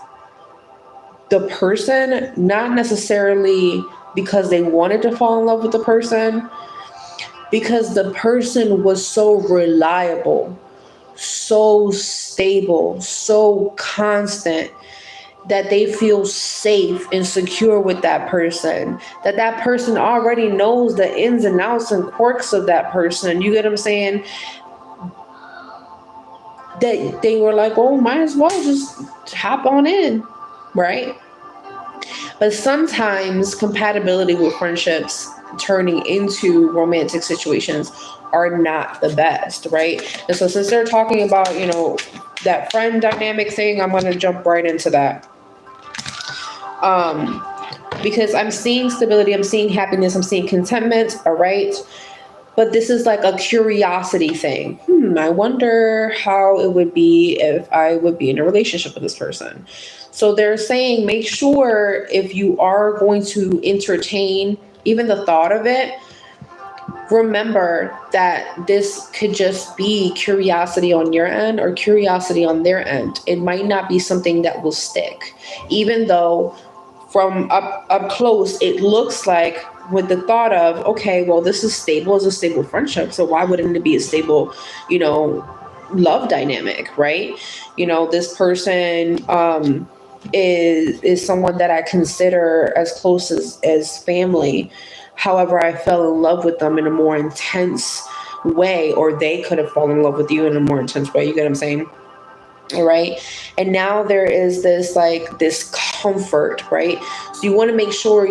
the person, not necessarily because they wanted to fall in love with the person, because the person was so reliable, so stable, so constant, that they feel safe and secure with that person, that person already knows the ins and outs and quirks of that person. You get what I'm saying? That they were like, oh, might as well just hop on in, right? But sometimes compatibility with friendships turning into romantic situations are not the best, right? And so since they're talking about, that friend dynamic thing, I'm going to jump right into that. Because I'm seeing stability, I'm seeing happiness, I'm seeing contentment, all right? But this is like a curiosity thing. I wonder how it would be if I would be in a relationship with this person. So they're saying, make sure if you are going to entertain even the thought of it, remember that this could just be curiosity on your end or curiosity on their end. It might not be something that will stick, even though from up close, it looks like, with the thought of, okay, well, this is stable, it's a stable friendship, so why wouldn't it be a stable, love dynamic, right? This person is someone that I consider as close as family. However, I fell in love with them in a more intense way, or they could have fallen in love with you in a more intense way. You get what I'm saying? All right. And now there is this comfort, right? So you want to make sure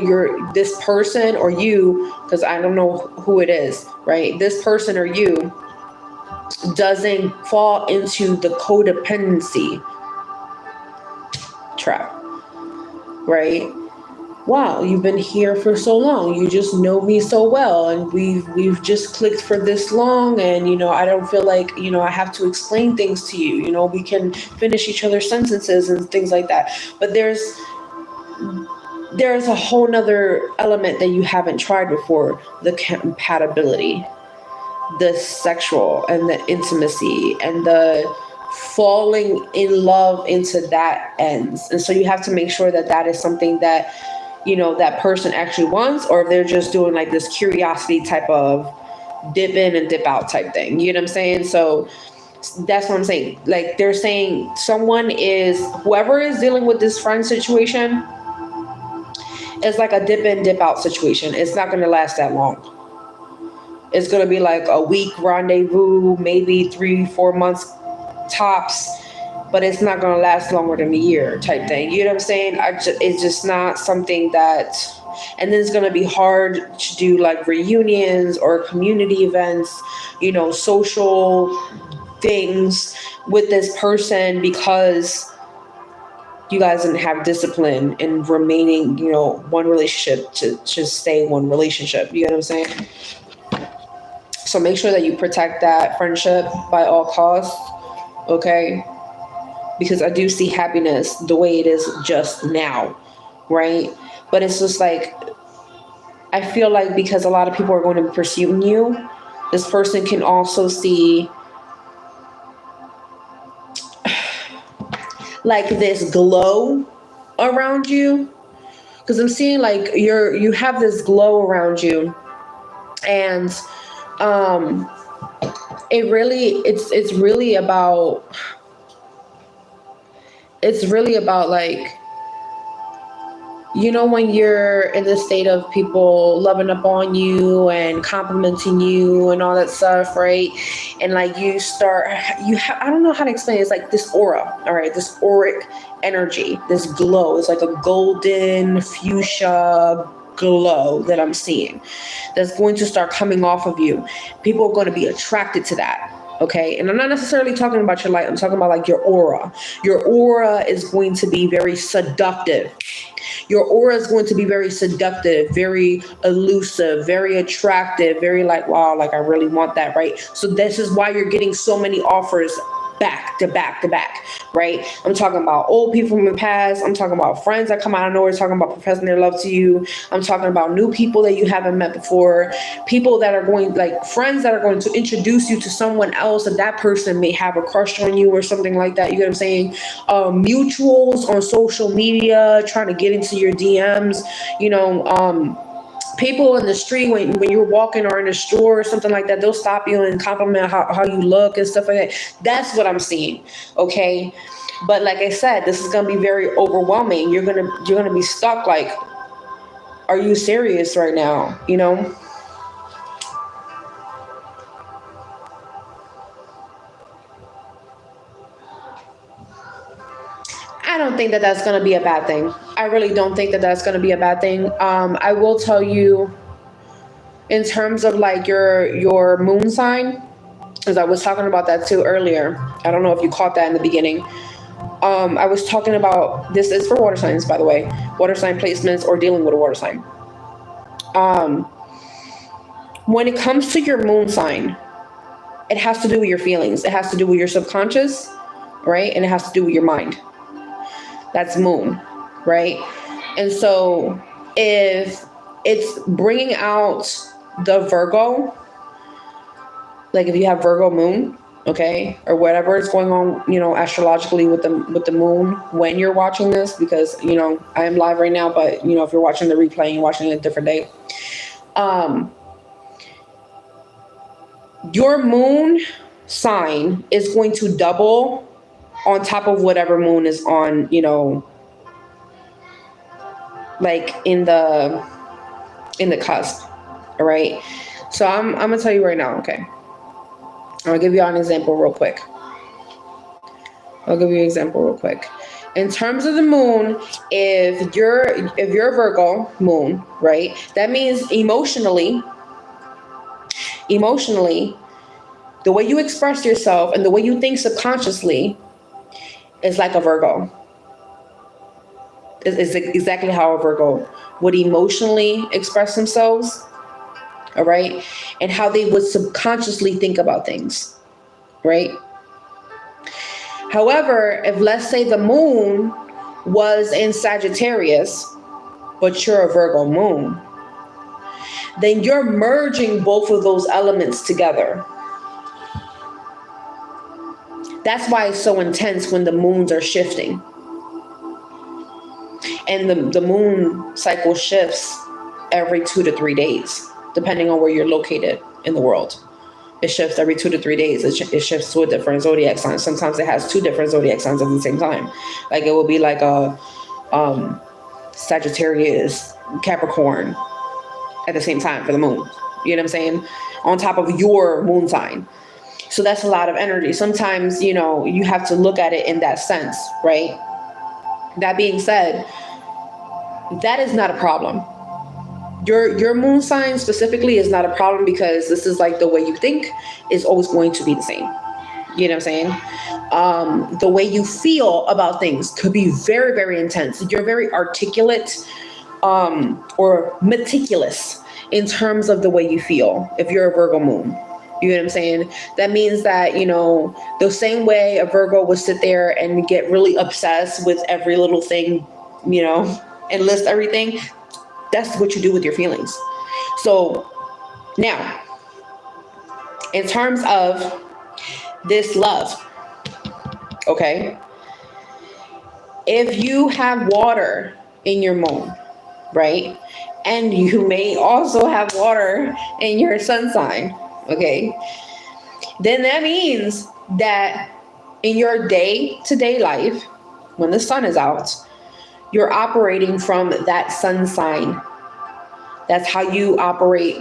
this person or you, because I don't know who it is, right? This person or you doesn't fall into the codependency trap, right? Wow, you've been here for so long. You just know me so well, and we've just clicked for this long, and I don't feel like I have to explain things to you. We can finish each other's sentences and things like that. But there's there's a whole nother element that you haven't tried before, the compatibility, the sexual and the intimacy and the falling in love into that ends. And so you have to make sure that that is something that, that person actually wants, or if they're just doing like this curiosity type of dip in and dip out type thing. You know what I'm saying? So that's what I'm saying. Like, they're saying whoever is dealing with this friend situation is like a dip in, dip out situation. It's not going to last that long. It's going to be like a week rendezvous, maybe 3-4 months tops, but it's not going to last longer than a year type thing. You know what I'm saying? It's just not something that, and then it's going to be hard to do like reunions or community events, social things with this person, because you guys didn't have discipline in remaining, one relationship to just stay one relationship. You know what I'm saying? So make sure that you protect that friendship by all costs, okay? Because I do see happiness the way it is just now, right? But it's just like, I feel like because a lot of people are going to be pursuing you, this person can also see like this glow around you. Because I'm seeing like you have this glow around you, and it's really about like, when you're in the state of people loving up on you and complimenting you and all that stuff, right? And like I don't know how to explain it. It's like this aura, all right? This auric energy, this glow. It's like a golden fuchsia glow that I'm seeing that's going to start coming off of you. People are going to be attracted to that. Okay. And I'm not necessarily talking about your light. I'm talking about like your aura. Your aura is going to be very seductive. Your aura is going to be very seductive, very elusive, very attractive, very like, wow, like I really want that, right? So this is why you're getting so many offers back to back to back, right? I'm talking about old people from the past. I'm talking about friends that come out of nowhere talking about professing their love to you. I'm talking about new people that you haven't met before, people that are going, like friends that are going to introduce you to someone else, and that person may have a crush on you or something like that. You know what I'm saying? Mutuals on social media trying to get into your DMs, people in the street when you're walking or in a store or something like that, they'll stop you and compliment how you look and stuff like that. That's what I'm seeing. Okay. But like I said, this is going to be very overwhelming. You're going to be stuck. Like, are you serious right now? I don't think that that's going to be a bad thing. I really don't think that that's going to be a bad thing. I will tell you, in terms of like your moon sign, because I was talking about that too earlier. I don't know if you caught that in the beginning. I was talking about, this is for water signs, by the way, water sign placements or dealing with a water sign. When it comes to your moon sign, it has to do with your feelings. It has to do with your subconscious, right? And it has to do with your mind. That's moon, right? And so if it's bringing out the Virgo, like if you have Virgo moon, okay, or whatever is going on, astrologically with the moon when you're watching this, because I am live right now, but if you're watching the replay and you're watching it a different day, your moon sign is going to double on top of whatever moon is on, like in the cusp. All right. So I'm gonna tell you right now. Okay. I'm gonna give you an example real quick. In terms of the moon, if you're a Virgo moon, right, that means emotionally, the way you express yourself and the way you think subconsciously is like a Virgo. Is exactly how a Virgo would emotionally express themselves. All right. And how they would subconsciously think about things. Right. However, if let's say the moon was in Sagittarius, but you're a Virgo moon, then you're merging both of those elements together. That's why it's so intense when the moons are shifting. And the moon cycle shifts every 2 to 3 days, depending on where you're located in the world. It shifts every 2 to 3 days. It shifts to a different zodiac sign. Sometimes it has 2 different zodiac signs at the same time. Like it will be like a Sagittarius, Capricorn at the same time for the moon. You know what I'm saying? On top of your moon sign. So that's a lot of energy. Sometimes, you have to look at it in that sense, right? That being said, that is not a problem. Your moon sign specifically is not a problem, because this is like the way you think is always going to be the same. You know what I'm saying? The way you feel about things could be very, very intense. You're very articulate or meticulous in terms of the way you feel if you're a Virgo moon. You know what I'm saying? That means that, the same way a Virgo would sit there and get really obsessed with every little thing, and list everything. That's what you do with your feelings. So now, in terms of this love, okay, if you have water in your moon, right, and you may also have water in your sun sign, okay, then that means that in your day-to-day life, when the sun is out, you're operating from that sun sign. That's how you operate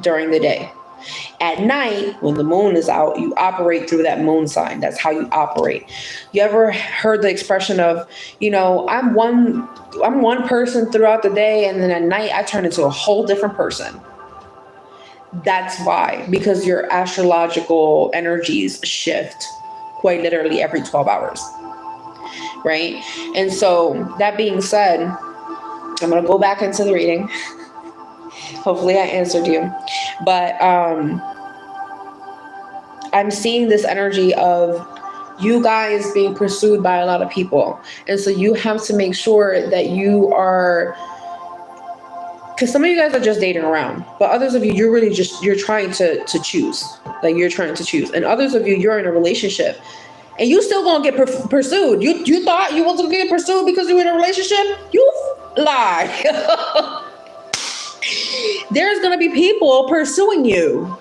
during the day. At night, when the moon is out, you operate through that moon sign. That's how you operate. You ever heard the expression of, I'm one person throughout the day, and then at night I turn into a whole different person? That's why, because your astrological energies shift quite literally every 12 hours. Right? And so that being said, I'm going to go back into the reading. Hopefully I answered you. But I'm seeing this energy of you guys being pursued by a lot of people. And so you have to make sure that you are, because some of you guys are just dating around, but others of you, you're trying to choose. Like you're trying to choose. And others of you, you're in a relationship. And you still gonna get pursued. You thought you wasn't gonna get pursued because you were in a relationship? You lie. There's gonna be people pursuing you.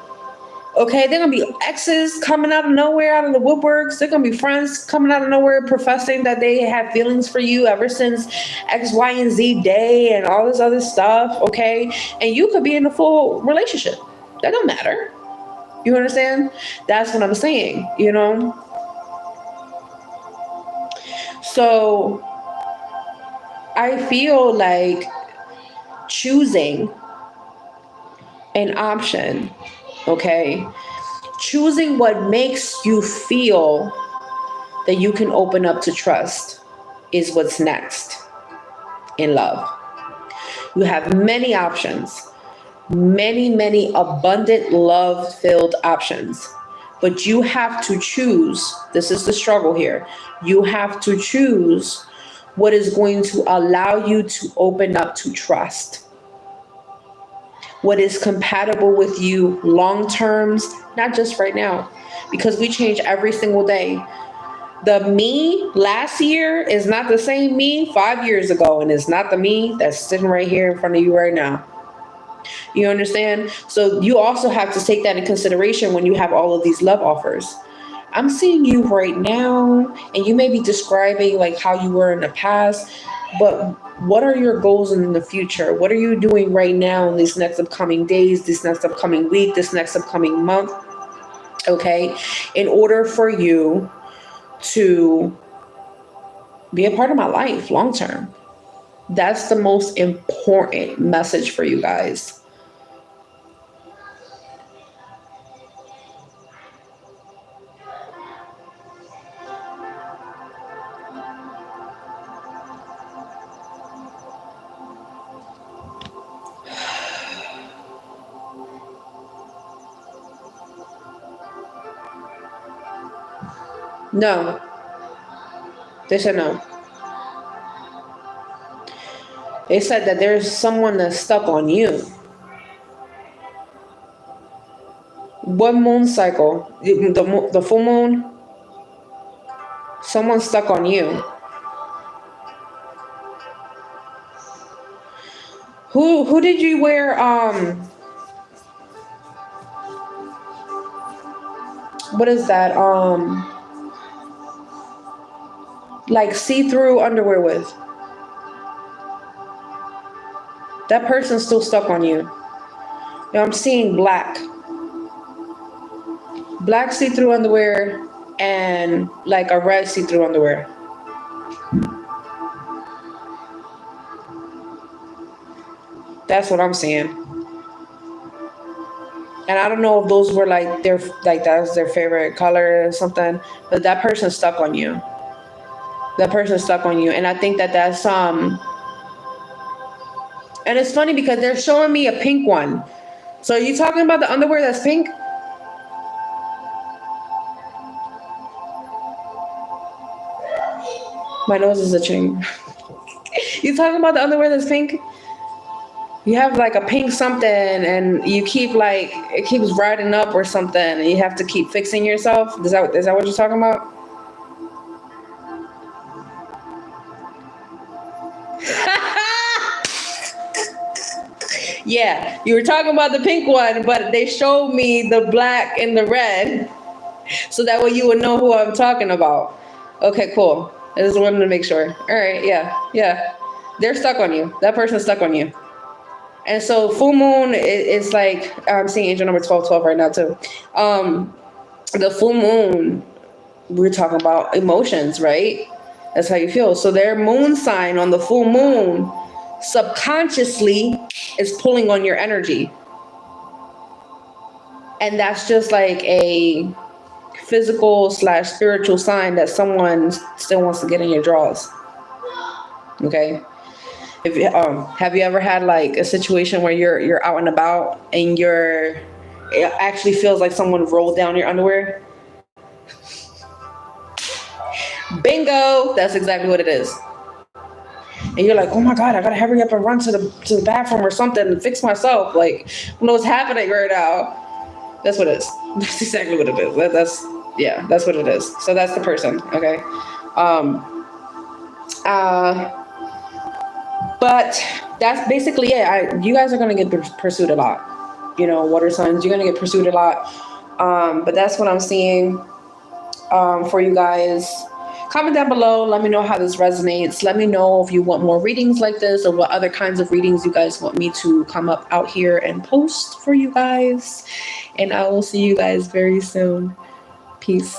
Okay, they're gonna be exes coming out of nowhere, out of the woodworks. They're gonna be friends coming out of nowhere, professing that they have feelings for you ever since X, Y, and Z day and all this other stuff. Okay, and you could be in a full relationship. That don't matter. You understand? That's what I'm saying. So I feel like choosing an option, okay? Choosing what makes you feel that you can open up to trust is what's next in love. You have many options, many abundant love-filled options. But you have to choose. This is the struggle here. You have to choose what is going to allow you to open up to trust. What is compatible with you long terms, not just right now, because we change every single day. The me last year is not the same me 5 years ago, and it's not the me that's sitting right here in front of you right now. You understand? So you also have to take that in consideration when you have all of these love offers. I'm seeing you right now, and you may be describing like how you were in the past, but what are your goals in the future? What are you doing right now in these next upcoming days, this next upcoming week, this next upcoming month? Okay, in order for you to be a part of my life long term. That's the most important message for you guys. No. They said no. They said that there's someone that's stuck on you. What moon cycle? The full moon? Someone's stuck on you. Who did you wear what is that? Like see-through underwear with? That person's still stuck on you. Now I'm seeing black. Black see-through underwear and like a red see-through underwear. That's what I'm seeing. And I don't know if those were like that's their favorite color or something, but that person's stuck on you. That person's stuck on you. And I think that's and it's funny because they're showing me a pink one. So are you talking about the underwear that's pink? My nose is itching. You talking about the underwear that's pink? You have like a pink something and you keep like, it keeps riding up or something and you have to keep fixing yourself. Is that what you're talking about? Yeah, you were talking about the pink one, but they showed me the black and the red. So that way you would know who I'm talking about. Okay, cool. I just wanted to make sure. All right, yeah. They're stuck on you. That person's stuck on you. And so full moon is like, I'm seeing angel number 1212 right now too. The full moon, we're talking about emotions, right? That's how you feel. So their moon sign on the full moon subconsciously is pulling on your energy. And that's just like a physical/spiritual sign that someone still wants to get in your drawers. Okay. If have you ever had like a situation where you're out and about and it actually feels like someone rolled down your underwear? Bingo! That's exactly what it is. And you're like, oh my God, I gotta hurry up and run to the bathroom or something and fix myself. Like, who knows what's happening right now? That's what it is. That's exactly what it is. That's what it is. So that's the person, okay? But that's basically it. You guys are gonna get pursued a lot. You know, water signs, you're gonna get pursued a lot. But that's what I'm seeing for you guys. Comment down below. Let me know how this resonates. Let me know if you want more readings like this or what other kinds of readings you guys want me to come up out here and post for you guys. And I will see you guys very soon. Peace.